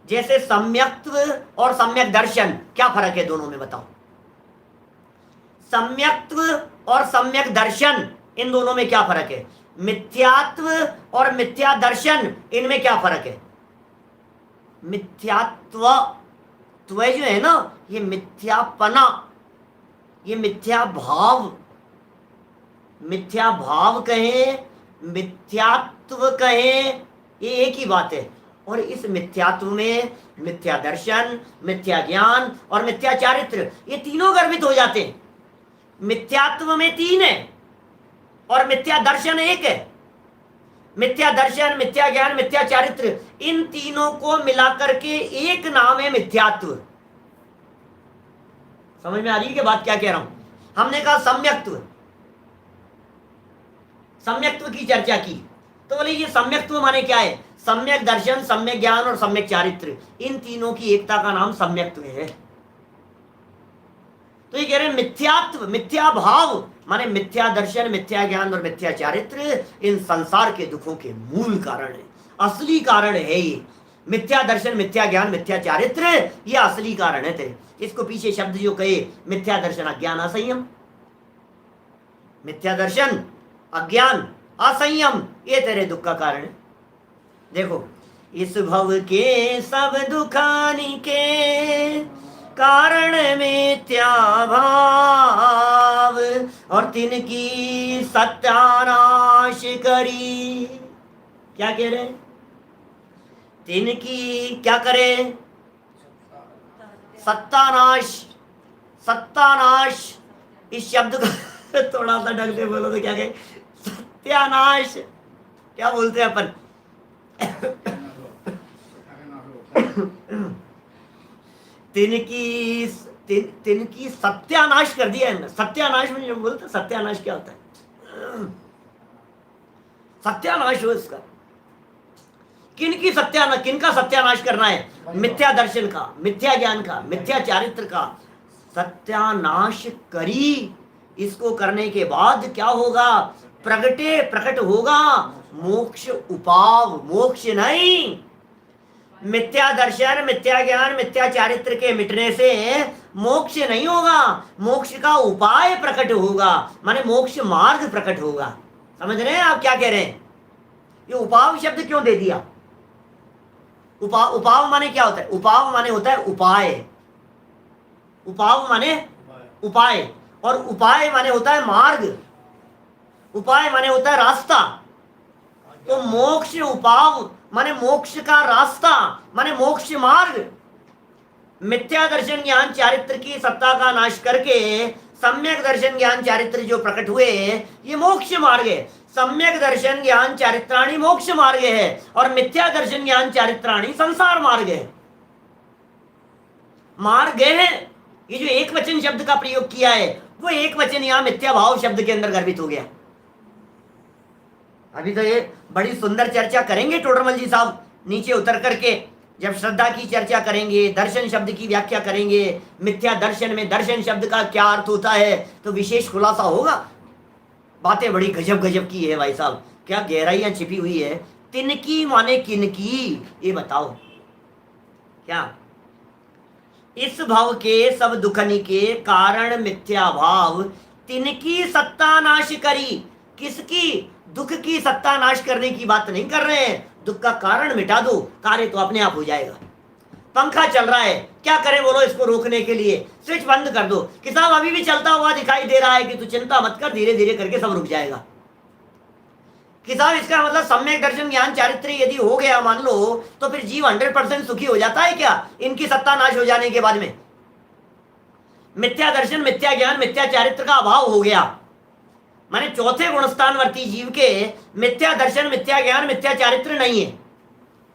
जैसे सम्यक्त्व और सम्यक दर्शन, क्या फर्क है दोनों में बताओ। सम्यक्त्व और सम्यक दर्शन, इन दोनों में क्या फर्क है। मिथ्यात्व और मिथ्या दर्शन, इनमें क्या फर्क है। मिथ्यात्व जो है ना, ये मिथ्यापना, ये मिथ्या भाव, मिथ्या भाव कहें, मिथ्यात्व कहें, ये एक ही बात है। और इस मिथ्यात्व में मिथ्या दर्शन, मिथ्या ज्ञान और मिथ्या चारित्र, ये तीनों गर्भित हो जाते हैं। मिथ्यात्व में 3 है और मिथ्या दर्शन 1 है। मिथ्या दर्शन, मिथ्या ज्ञान, मिथ्या चारित्र, इन तीनों को मिलाकर के एक नाम है मिथ्यात्व। समझ में आ रही है कि बात क्या कह रहा हूं। हमने कहा सम्यक्त्व, सम्यक्त्व की चर्चा की, तो बोले ये सम्यक्त्व माने क्या है। सम्यक दर्शन, सम्यक ज्ञान और सम्यक चारित्र, इन तीनों की एकता का नाम सम्यक्त्व है। तो ये कह रहे हैं मिथ्यात्व, मिथ्या भाव माने मिथ्या दर्शन, मिथ्या ज्ञान और मिथ्या चारित्र इन संसार के दुखों के मूल कारण है, असली कारण है ये। मिथ्या दर्शन, मिथ्या ज्ञान, मिथ्या चारित्र, ये असली कारण है तेरे। इसको पीछे शब्द जो कहे, मिथ्या दर्शन अज्ञान असंयम, मिथ्या दर्शन अज्ञान असंयम, ये तेरे दुख का कारण है। देखो, इस भव के सब दुखानि के कारण मिथ्या भाव, और तिनकी सत्यानाश करी। क्या कह रहे, तिनकी क्या करे, सत्यानाश। सत्यानाश इस शब्द को थोड़ा सा ढंग से बोलो तो क्या कहे, सत्यानाश क्या बोलते हैं अपन। तिनकी सत्यानाश कर दिया है। सत्यानाश में जब बोलते सत्यानाश क्या होता है, सत्यानाश हो इसका। किनकी सत्यानाश, किनका सत्यानाश करना है, मिथ्या दर्शन का, मिथ्या ज्ञान का, मिथ्या चारित्र का सत्यानाश करी। इसको करने के बाद क्या होगा, प्रकट होगा मोक्ष उपाव, मोक्ष नहीं। मिथ्या दर्शन, मिथ्या ज्ञान, मिथ्या चारित्र के मिटने से मोक्ष नहीं होगा, मोक्ष का उपाय प्रकट होगा, माने मोक्ष मार्ग प्रकट होगा। समझ रहे हैं आप क्या कह रहे हैं। ये उपाव शब्द क्यों दे दिया। उपाव माने क्या होता है, उपाव माने होता है उपाय, उपाव माने उपाय, और उपाय माने होता है मार्ग, उपाय माने होता है रास्ता। तो मोक्ष उपाव माने मोक्ष का रास्ता, माने मोक्ष मार्ग। मिथ्या दर्शन ज्ञान चारित्र की सत्ता का नाश करके सम्यक दर्शन ज्ञान चारित्र जो प्रकट हुए, ये मोक्ष मार्ग है। सम्यक दर्शन ज्ञान चारित्राणी मोक्ष मार्ग है और मिथ्या दर्शन ज्ञान चारित्राणी संसार मार्ग है। मार्ग है, ये जो एक वचन शब्द का प्रयोग किया है, वो एक वचन यहां मिथ्या भाव शब्द के अंदर गर्भित हो गया। अभी तो ये बड़ी सुंदर चर्चा करेंगे टोडरमल जी साहब नीचे उतर करके, जब श्रद्धा की चर्चा करेंगे, दर्शन शब्द की व्याख्या करेंगे, मिथ्या दर्शन में दर्शन शब्द का क्या अर्थ होता है, तो विशेष खुलासा होगा। बातें बड़ी गजब गजब की है भाई साहब, क्या गहराइयां छिपी हुई है। तिनकी माने किनकी, ये बताओ क्या। इस भव के सब दुखनि के कारण मिथ्या भाव, तिनकी सत्ता नाश करी। किसकी, दुख की सत्ता नाश करने की बात नहीं कर रहे हैं, दुख का कारण मिटा दो, कार्य तो अपने आप हो जाएगा। पंखा चल रहा है, क्या करें बोलो इसको रोकने के लिए? स्विच बंद कर दो कि साहब अभी भी चलता हुआ दिखाई दे रहा है कि तू चिंता मत कर, धीरे धीरे करके सब रुक जाएगा। कि साहब इसका मतलब सम्यक दर्शन ज्ञान चारित्र यदि हो गया मान लो, तो फिर जीव 100% सुखी हो जाता है क्या इनकी सत्ता नाश हो जाने के बाद में? मिथ्या दर्शन, मिथ्या ज्ञान, मिथ्या चारित्र का अभाव हो गया, माने चौथे गुणस्थानवर्ती जीव के मिथ्या दर्शन, मिथ्या ज्ञान, मिथ्या चारित्र नहीं है।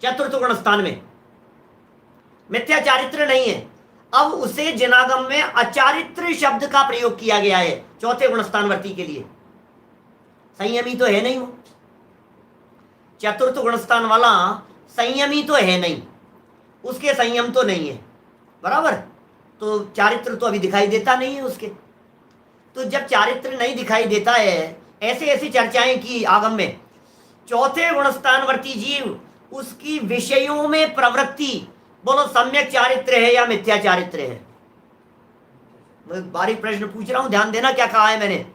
चतुर्थ गुणस्थान में मिथ्या चारित्र नहीं है। अब उसे जनागम में अचारित्र शब्द का प्रयोग किया गया है चौथे गुणस्थानवर्ती के लिए। संयमी तो है नहीं वो, चतुर्थ गुणस्थान वाला संयमी तो है नहीं, उसके संयम तो नहीं है, बराबर। तो चारित्र तो अभी दिखाई देता नहीं है उसके। तो जब चारित्र नहीं दिखाई देता है, ऐसे ऐसी चर्चाएं की आगम में, चौथे गुणस्थानवर्ती जीव उसकी विषयों में प्रवृत्ति, बोलो सम्यक चारित्र है या मिथ्या चारित्र है? मैं बारीक प्रश्न पूछ रहा हूं, ध्यान देना क्या कहा है मैंने।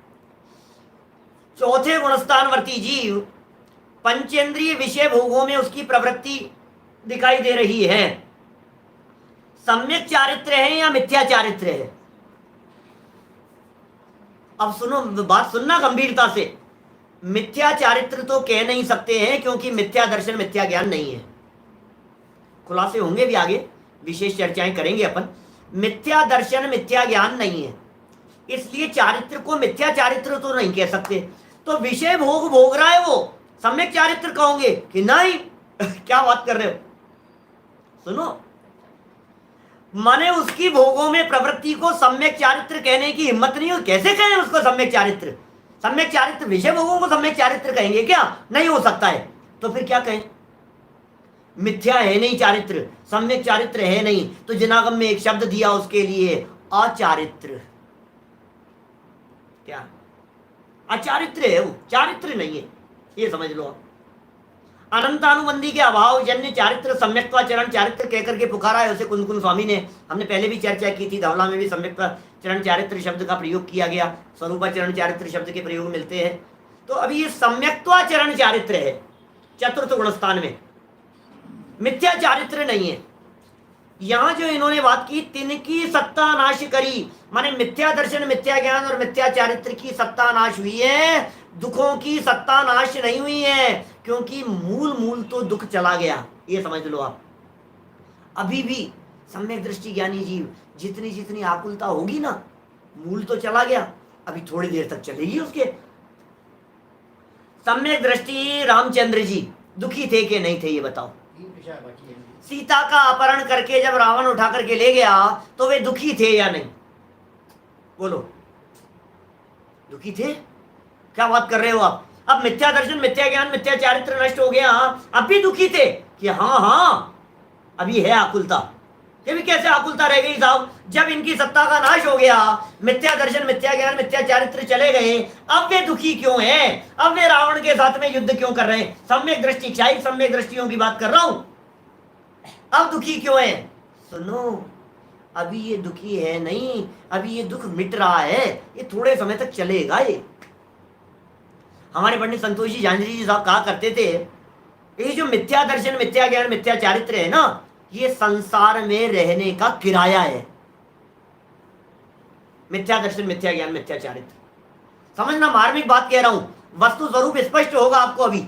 चौथे गुणस्थानवर्ती जीव पंचेंद्रिय विषय भोगों में उसकी प्रवृत्ति दिखाई दे रही है, सम्यक चारित्र है या मिथ्या चारित्र है? अब सुनो, बात सुनना गंभीरता से। मिथ्या चारित्र तो कह नहीं सकते हैं क्योंकि मिथ्या दर्शन, मिथ्या ज्ञान नहीं है। खुलासे होंगे भी आगे, विशेष चर्चाएं करेंगे अपन। मिथ्या दर्शन, मिथ्या ज्ञान नहीं है, इसलिए चारित्र को मिथ्या चारित्र तो नहीं कह सकते। तो विषय भोग भोग रहा है वो, सम्यक चारित्र कहोगे कि नहीं? क्या बात कर रहे हो? सुनो, माने उसकी भोगों में प्रवृत्ति को सम्यक चारित्र कहने की हिम्मत नहीं हो, कैसे कहें उसको सम्यक चारित्र? सम्यक चारित्र विषय भोगों को सम्यक चारित्र कहेंगे क्या? नहीं हो सकता है। तो फिर क्या कहें? मिथ्या है नहीं चारित्र, सम्यक चारित्र है नहीं, तो जनागम में एक शब्द दिया उसके लिए, अचारित्र। क्या अचारित्र है वो, चारित्र नहीं है, ये समझ लो। अनंतानुबंधी के अभाव जन्य चारित्र सम्यक्त्वाचरण चारित्र कहकर के पुकारा है उसे कुंदकुंद स्वामी ने। हमने पहले भी चर्चा की थी, धवला में भी सम्यक्त्वाचरण चारित्र शब्द का प्रयोग किया गया, स्वरूपाचरण चारित्र शब्द के प्रयोग मिलते हैं। तो अभी ये सम्यक्त्वाचरण चारित्र है चतुर्थ गुणस्थान में, मिथ्या चारित्र नहीं है। यहां जो इन्होंने बात की, तिनकी सत्ता नाश करी, माने मिथ्या दर्शन, मिथ्या ज्ञान और मिथ्या चारित्र की सत्ता नाश हुई है, दुखों की सत्ता नाश नहीं हुई है, क्योंकि मूल तो दुख चला गया, ये समझ लो आप। अभी भी सम्यक दृष्टि ज्ञानी जीव जितनी जितनी आकुलता होगी ना, मूल तो चला गया, अभी थोड़ी देर तक चलेगी उसके। सम्यक दृष्टि रामचंद्र जी दुखी थे कि नहीं थे, ये बताओ? सीता का अपहरण करके जब रावण उठा करके ले गया तो वे दुखी थे या नहीं? बोलो, दुखी थे? क्या बात कर रहे हो आप? अब मिथ्या दर्शन, मिथ्या ज्ञान, मिथ्या चारित्र नष्ट हो गया, अब भी दुखी थे कि हाँ अभी है आकुलता। ये भी कैसे आकुलता रह गई साहब, जब इनकी सत्ता का नाश हो गया, मिथ्या दर्शन, मिथ्या ज्ञान, मिथ्या चारित्र चले गए, अब वे दुखी क्यों हैं? अब वे रावण के साथ में युद्ध क्यों कर रहे हैं? सम्यक दृष्टि, क्षायिक सम्यक दृष्टियों की बात कर रहा हूं, अब दुखी क्यों है? सुनो, अभी ये दुखी है नहीं, अभी ये दुख मिट रहा है, ये थोड़े समय तक चलेगा। ये हमारे पंडित संतोष जी झांझरी जी साहब कहा करते थे, ये जो मिथ्या दर्शन, मिथ्या ज्ञान, मिथ्या चारित्र है ना, ये संसार में रहने का किराया है। मिथ्या दर्शन, मिथ्या ज्ञान, मिथ्या चारित्र, समझना, मार्मिक बात कह रहा हूं, वस्तु स्वरूप स्पष्ट होगा आपको अभी।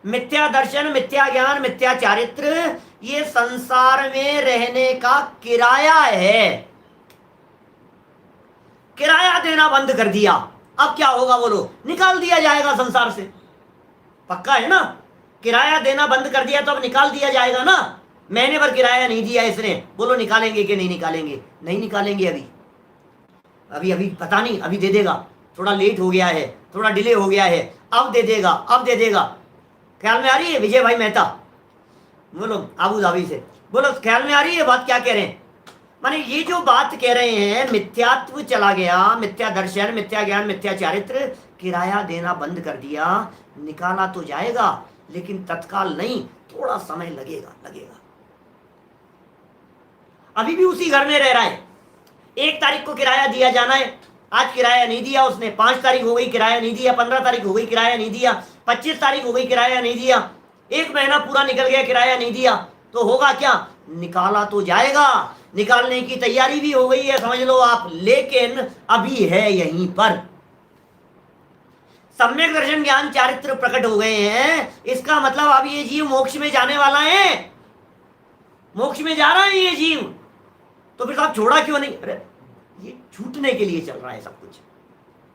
मिथ्या दर्शन, मिथ्या ज्ञान, मिथ्या चारित्र ये संसार में रहने का किराया है। किराया देना बंद कर दिया, अब क्या होगा बोलो? निकाल दिया जाएगा संसार से, पक्का है ना? किराया देना बंद कर दिया तो अब निकाल दिया जाएगा ना। महीने भर किराया नहीं दिया इसने, बोलो निकालेंगे कि नहीं निकालेंगे? नहीं निकालेंगे अभी अभी पता नहीं, अभी दे देगा, थोड़ा लेट हो गया है, थोड़ा डिले हो गया है, अब दे देगा, अब दे देगा। ख्याल में आ रही है विजय भाई मेहता? बोलो आबू धाबी से, बोलो ख्याल में आ रही है बात क्या कह रहे हैं? माने ये जो बात कह रहे हैं, मिथ्यात्व चला गया, मिथ्या दर्शन, मिथ्या ज्ञान, मिथ्या चारित्र, किराया देना बंद कर दिया, निकाला तो जाएगा लेकिन तत्काल नहीं, थोड़ा समय लगेगा। अभी भी उसी घर में रह रहा है, 1 तारीख को किराया दिया जाना है, आज किराया नहीं दिया उसने, 5 तारीख हो गई किराया नहीं दिया, 15 तारीख हो गई किराया नहीं दिया, 25 तारीख हो गई किराया नहीं दिया, 1 महीना पूरा निकल गया, किराया नहीं दिया, तो होगा क्या? निकाला तो जाएगा, निकालने की तैयारी भी हो गई है, समझ लो आप, लेकिन अभी है यहीं पर। सम्यक दर्शन ज्ञान चारित्र प्रकट हो गए हैं, इसका मतलब अब ये जीव मोक्ष में जाने वाला है, मोक्ष में जा रहा है ये जीव, तो फिर साहब छोड़ा क्यों नहीं? अरे ये छूटने के लिए चल रहा है सब कुछ,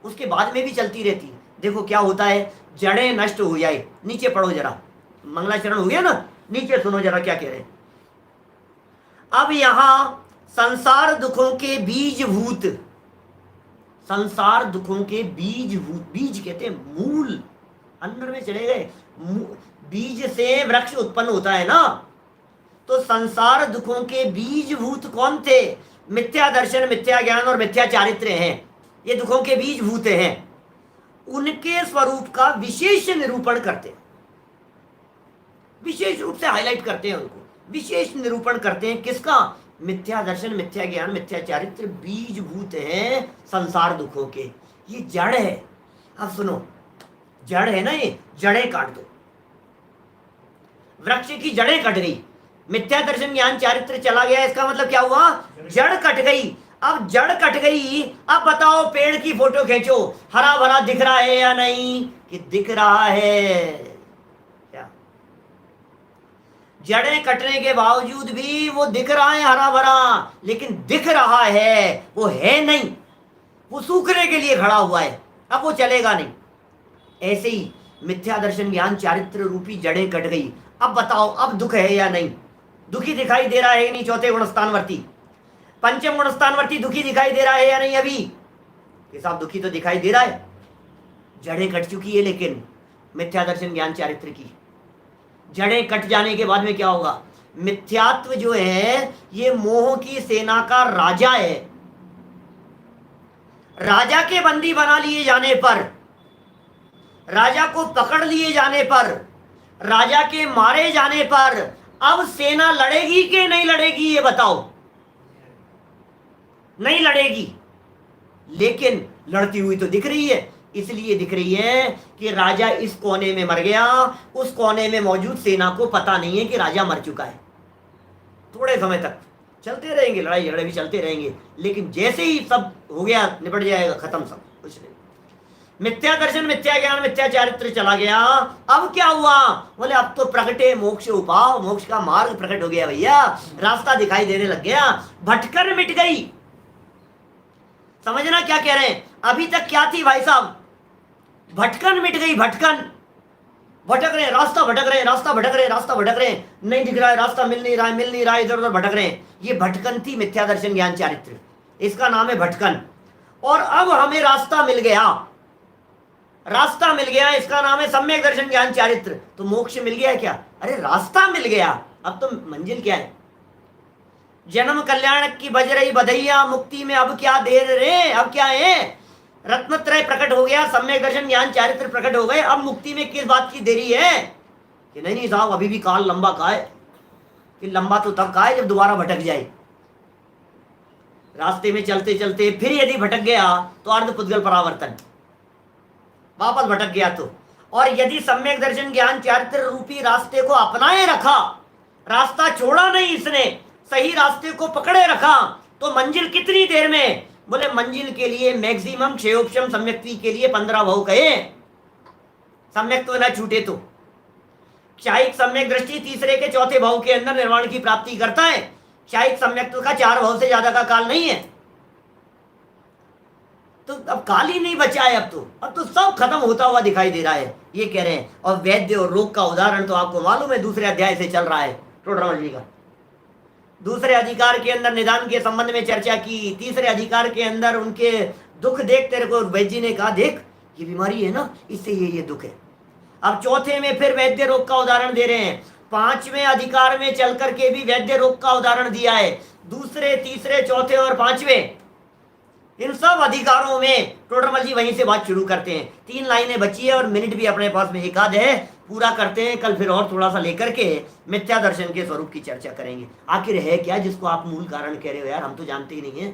उसके बाद में भी चलती रहती है। देखो क्या होता है, जड़ें नष्ट हो जाए, नीचे पढ़ो जरा, मंगलाचरण हो गया ना, नीचे सुनो जरा क्या कह रहे हैं। अब यहां संसार दुखों के बीजभूत, संसार दुखों के बीजभूत, बीज कहते हैं मूल, अंदर में चले गए, बीज से वृक्ष उत्पन्न होता है ना, तो संसार दुखों के बीजभूत कौन थे? मिथ्या दर्शन, मिथ्या ज्ञान और मिथ्या चारित्र हैं, ये दुखों के बीजभूत हैं। उनके स्वरूप का विशेष निरूपण करते हैं, विशेष रूप से हाईलाइट करते हैं उनको, विशेष निरूपण करते हैं। किसका? मिथ्या दर्शन, मिथ्या ज्ञान, मिथ्या चारित्र बीजभूत हैं संसार दुखों के, ये जड़ है। अब सुनो, जड़ है ना, ये जड़ें काट दो, वृक्ष की जड़ें कट गई, मिथ्या दर्शन ज्ञान चारित्र चला गया, इसका मतलब क्या हुआ? जड़ कट गई। अब जड़ कट गई, अब बताओ पेड़ की फोटो खींचो, हरा भरा दिख रहा है या नहीं? कि दिख रहा है। क्या जड़ें कटने के बावजूद भी वो दिख रहा है हरा भरा, लेकिन दिख रहा है, वो है नहीं, वो सूखने के लिए खड़ा हुआ है, अब वो चलेगा नहीं। ऐसे ही मिथ्या दर्शन ज्ञान चारित्र रूपी जड़ें कट गई, अब बताओ अब दुख है या नहीं? दुखी दिखाई दे रहा है नहीं? चौथे गुणस्थानवर्ती, पंचम गुणस्थानवर्ती दुखी दिखाई दे रहा है या नहीं? अभी के साथ दुखी तो दिखाई दे रहा है, जड़ें कट चुकी है, लेकिन मिथ्या दर्शन ज्ञान चारित्र की जड़ें कट जाने के बाद में क्या होगा? मिथ्यात्व जो है ये मोह की सेना का राजा है, राजा के बंदी बना लिए जाने पर, राजा को पकड़ लिए जाने पर, राजा के मारे जाने पर अब सेना लड़ेगी कि नहीं लड़ेगी? ये बताओ। नहीं लड़ेगी, लेकिन लड़ती हुई तो दिख रही है, इसलिए दिख रही है कि राजा इस कोने में मर गया, उस कोने में मौजूद सेना को पता नहीं है कि राजा मर चुका है। थोड़े समय तक चलते रहेंगे, लड़ाई झगड़े भी चलते रहेंगे, लेकिन जैसे ही सब हो गया, निपट जाएगा, खत्म सब कुछ नहीं। मिथ्या दर्शन, मिथ्या ज्ञान, मिथ्या चारित्र चला गया, अब क्या हुआ? बोले अब तो प्रकटे मोक्ष उपाय, मोक्ष का मार्ग प्रकट हो गया भैया, रास्ता दिखाई देने लग गया, भटकन मिट गई। समझना क्या कह रहे हैं? अभी तक क्या थी भाई साहब? भटकन मिट गई, भटकन, भटक रहे, रास्ता भटक रहे, रास्ता भटक रहे, रास्ता भटक रहे, नहीं दिख रहा है, रास्ता मिल नहीं रहा है, मिल नहीं रहा है, इधर उधर भटक रहे हैं। ये भटकन थी मिथ्या दर्शन ज्ञान चारित्र, इसका नाम है भटकन। और अब हमें रास्ता मिल गया, रास्ता मिल गया, इसका नाम है सम्यक दर्शन ज्ञान चारित्र। तो मोक्ष मिल गया क्या? अरे रास्ता मिल गया, अब तो मंजिल क्या है? जन्म कल्याण की बज रही बधैया, मुक्ति में अब क्या देर रे, अब क्या है? रत्नत्रय प्रकट हो गया, सम्यक दर्शन ज्ञान चारित्र प्रकट हो गए, अब मुक्ति में किस बात की देरी है? कि नहीं साहब अभी भी काल लंबा का है, कि लंबा तो तब का है जब दोबारा भटक जाए। रास्ते में चलते चलते फिर यदि भटक गया तो अर्ध पुद्गल परावर्तन, वापस भटक गया तो। और यदि सम्यक दर्शन ज्ञान चारित्र रूपी रास्ते को अपनाए रखा, रास्ता छोड़ा नहीं इसने, सही रास्ते को पकड़े रखा, तो मंजिल कितनी देर में? बोले मंजिल के लिए मैक्सिमम क्षयोपशम सम्यक्ति के लिए 15 भव कहे, सम्यक तो ना छूटे तो। क्षायिक सम्यक दृष्टि तीसरे के चौथे भाव के अंदर निर्वाण की प्राप्ति करता है, क्षायिक सम्यक का 4 भाव से ज्यादा का काल नहीं है। तो अब काल ही नहीं बचा है, अब तो सब खत्म होता हुआ दिखाई दे रहा है, ये कह रहे हैं। और वैद्य और रोग का उदाहरण तो आपको मालूम है, दूसरे अध्याय से चल रहा है टोडरमल जी का। दूसरे अधिकार के अंदर निदान के संबंध में चर्चा की, तीसरे अधिकार के अंदर उनके दुख देख, तेरे को वैद्य जी ने कहा देख ये बीमारी है ना, इससे ये दुख है। अब चौथे में फिर वैद्य रोग का उदाहरण दे रहे हैं, 5वें अधिकार में चल करके भी वैद्य रोग का उदाहरण दिया है। दूसरे, तीसरे, चौथे और 5वें, इन सब अधिकारों में टोडरमल जी वहीं से बात शुरू करते हैं। 3 लाइनें बची है और मिनट भी अपने पास में एक आध है, पूरा करते हैं। कल फिर और थोड़ा सा लेकर के मिथ्या दर्शन के स्वरूप की चर्चा करेंगे। आखिर है क्या जिसको आप मूल कारण कह रहे हो? यार हम तो जानते ही नहीं है।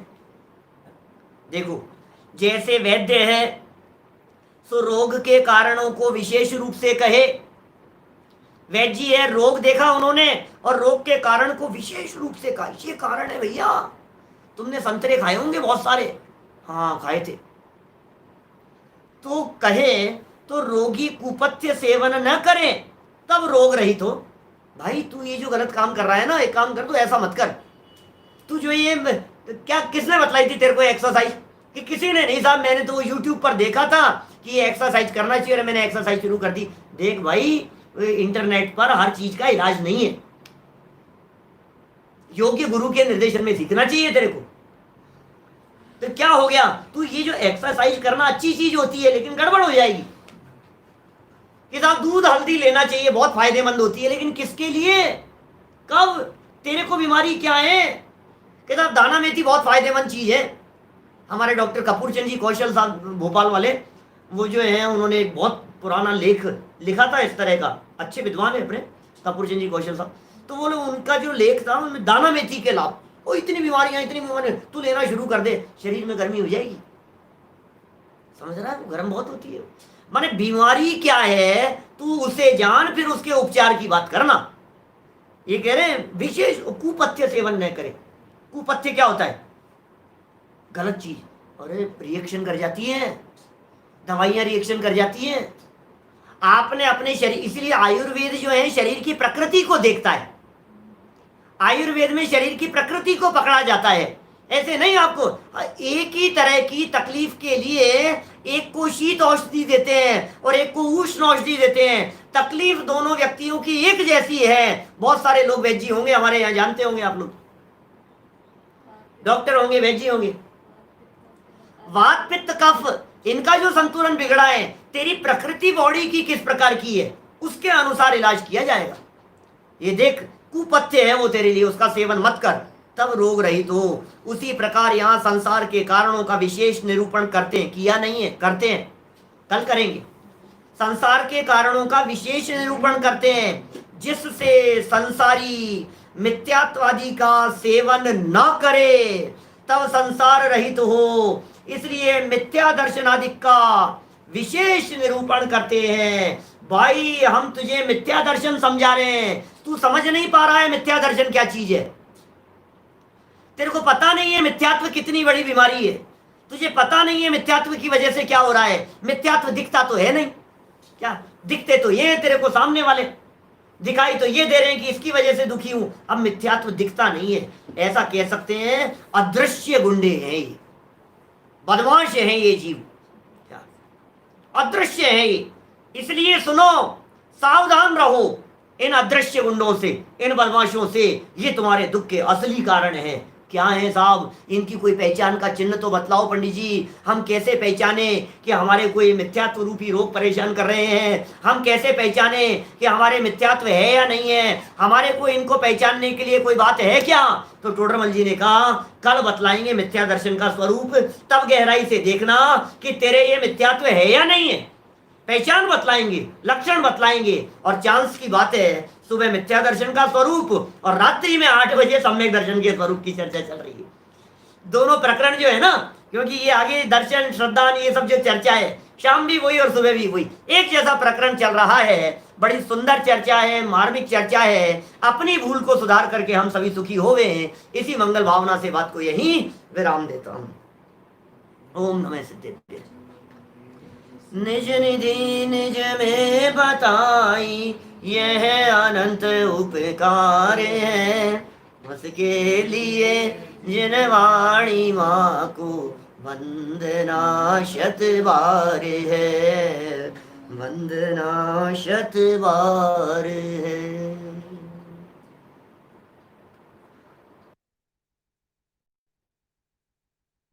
देखो, जैसे वैद्य है सो रोग के कारणों को विशेष रूप से कहे, वैद्य जी है, रोग देखा उन्होंने और रोग के कारण को विशेष रूप से कहा, ये कारण है भैया, तुमने संतरे खाए होंगे बहुत सारे। हाँ खाए थे। तो कहे तो रोगी कुपथ्य सेवन न करे तब रोग रहित हो। भाई तू ये जो गलत काम कर रहा है ना, एक काम कर, तू ऐसा मत कर। तू जो ये क्या किसने बतलाई थी तेरे को एक्सरसाइज? कि किसी ने नहीं साहब, मैंने तो यूट्यूब पर देखा था कि ये एक्सरसाइज करना चाहिए और मैंने एक्सरसाइज शुरू कर दी। देख भाई, इंटरनेट पर हर चीज का इलाज नहीं है। योग्य गुरु के निर्देशन में सीखना चाहिए तेरे को। तो क्या हो गया, तू ये जो एक्सरसाइज करना अच्छी चीज होती है, लेकिन गड़बड़ हो जाएगी। कि साहब दूध हल्दी लेना चाहिए, बहुत फायदेमंद होती है, लेकिन किसके लिए, कब, तेरे को बीमारी क्या है? कि साहब दाना मेथी बहुत फायदेमंद चीज है। हमारे डॉक्टर कपूर चंद जी कौशल साहब भोपाल वाले, वो जो है उन्होंने एक बहुत पुराना लेख लिखा था इस तरह का, अच्छे विद्वान है अपने कपूर चंद जी कौशल साहब। तो वो उनका जो लेख था उनमें दाना मेथी के लाभ, वो इतनी बीमारियां तू लेना शुरू कर दे, शरीर में गर्मी हो जाएगी। समझ रहा है, गर्म बहुत होती है। माने बीमारी क्या है तू उसे जान, फिर उसके उपचार की बात करना। ये कह रहे हैं विशेष कुपथ्य सेवन न करे। कुपथ्य क्या होता है? गलत चीज। अरे रिएक्शन कर जाती है, दवाइयां रिएक्शन कर जाती हैं। आपने अपने शरीर, इसलिए आयुर्वेद जो है शरीर की प्रकृति को देखता है। आयुर्वेद में शरीर की प्रकृति को पकड़ा जाता है। ऐसे नहीं आपको एक ही तरह की तकलीफ के लिए एक को शीत औषधि देते हैं और एक को उष्ण औषधि देते हैं। तकलीफ दोनों व्यक्तियों की एक जैसी है। बहुत सारे लोग वैद्य होंगे हमारे यहाँ, जानते होंगे आप लोग, डॉक्टर होंगे, वैद्य होंगे। वात पित्त कफ, इनका जो संतुलन बिगड़ा है, तेरी प्रकृति बॉडी की किस प्रकार की है उसके अनुसार इलाज किया जाएगा। ये देख कुपथ्य है वो तेरे लिए, उसका सेवन मत कर, तब रोग रहित हो। उसी प्रकार यहाँ संसार के कारणों का विशेष निरूपण करते हैं, किया नहीं है, करते हैं, कल करेंगे। संसार के कारणों का विशेष निरूपण करते हैं जिससे संसारी मिथ्यात्वादी का सेवन न करे, तब संसार रहित हो। इसलिए मिथ्या दर्शनादि का विशेष निरूपण करते हैं। भाई हम तुझे मिथ्या दर्शन समझा रहे हैं, तू समझ नहीं पा रहा है मिथ्या दर्शन क्या चीज है। तेरे को पता नहीं है मिथ्यात्व कितनी बड़ी बीमारी है, तुझे पता नहीं है मिथ्यात्व की वजह से क्या हो रहा है। मिथ्यात्व दिखता तो है नहीं, क्या दिखते तो ये है तेरे को, सामने वाले दिखाई तो ये दे रहे हैं कि इसकी वजह से दुखी हूं। अब मिथ्यात्व दिखता नहीं है, ऐसा कह सकते हैं अदृश्य गुंडे हैं ये, बदमाश हैं ये जीव, क्या अदृश्य है ये। इसलिए सुनो, सावधान रहो इन अदृश्य गुंडों से, इन बदमाशों से। ये तुम्हारे दुख के असली कारण है। क्या है साहब, इनकी कोई पहचान का चिन्ह तो बतलाओ पंडित जी। हम कैसे पहचाने कि हमारे कोई मिथ्यात्व रूपी रोग परेशान कर रहे हैं? हम कैसे पहचाने कि हमारे मिथ्यात्व है या नहीं है? हमारे को इनको पहचानने के लिए कोई बात है क्या? तो टोडरमल जी ने कहा कल बतलाएंगे मिथ्या दर्शन का स्वरूप, तब गहराई से देखना कि तेरे ये मिथ्यात्व है या नहीं है। पहचान बतलाएंगे, लक्षण बतलाएंगे। और चांस की बात है, सुबह मिथ्या दर्शन का स्वरूप और रात्रि में 8 बजे सम्यक दर्शन के स्वरूप की चर्चा चल रही है। दोनों प्रकरण जो है ना, क्योंकि ये आगे दर्शन श्रद्धा ये सब जो चर्चा है, शाम भी वही और सुबह भी वही, एक जैसा प्रकरण चल रहा है। बड़ी सुंदर चर्चा है, मार्मिक चर्चा है। अपनी भूल को सुधार करके हम सभी सुखी होवे। इसी मंगल भावना से बात को यही विराम देता हूं। ओम नमः सिद्धेभ्यः। निज निधि निज में बताई यह अनंत उपकार है, उसके लिए जिन वाणी माँ को वंदना शत बार है, वंदना शत बार है।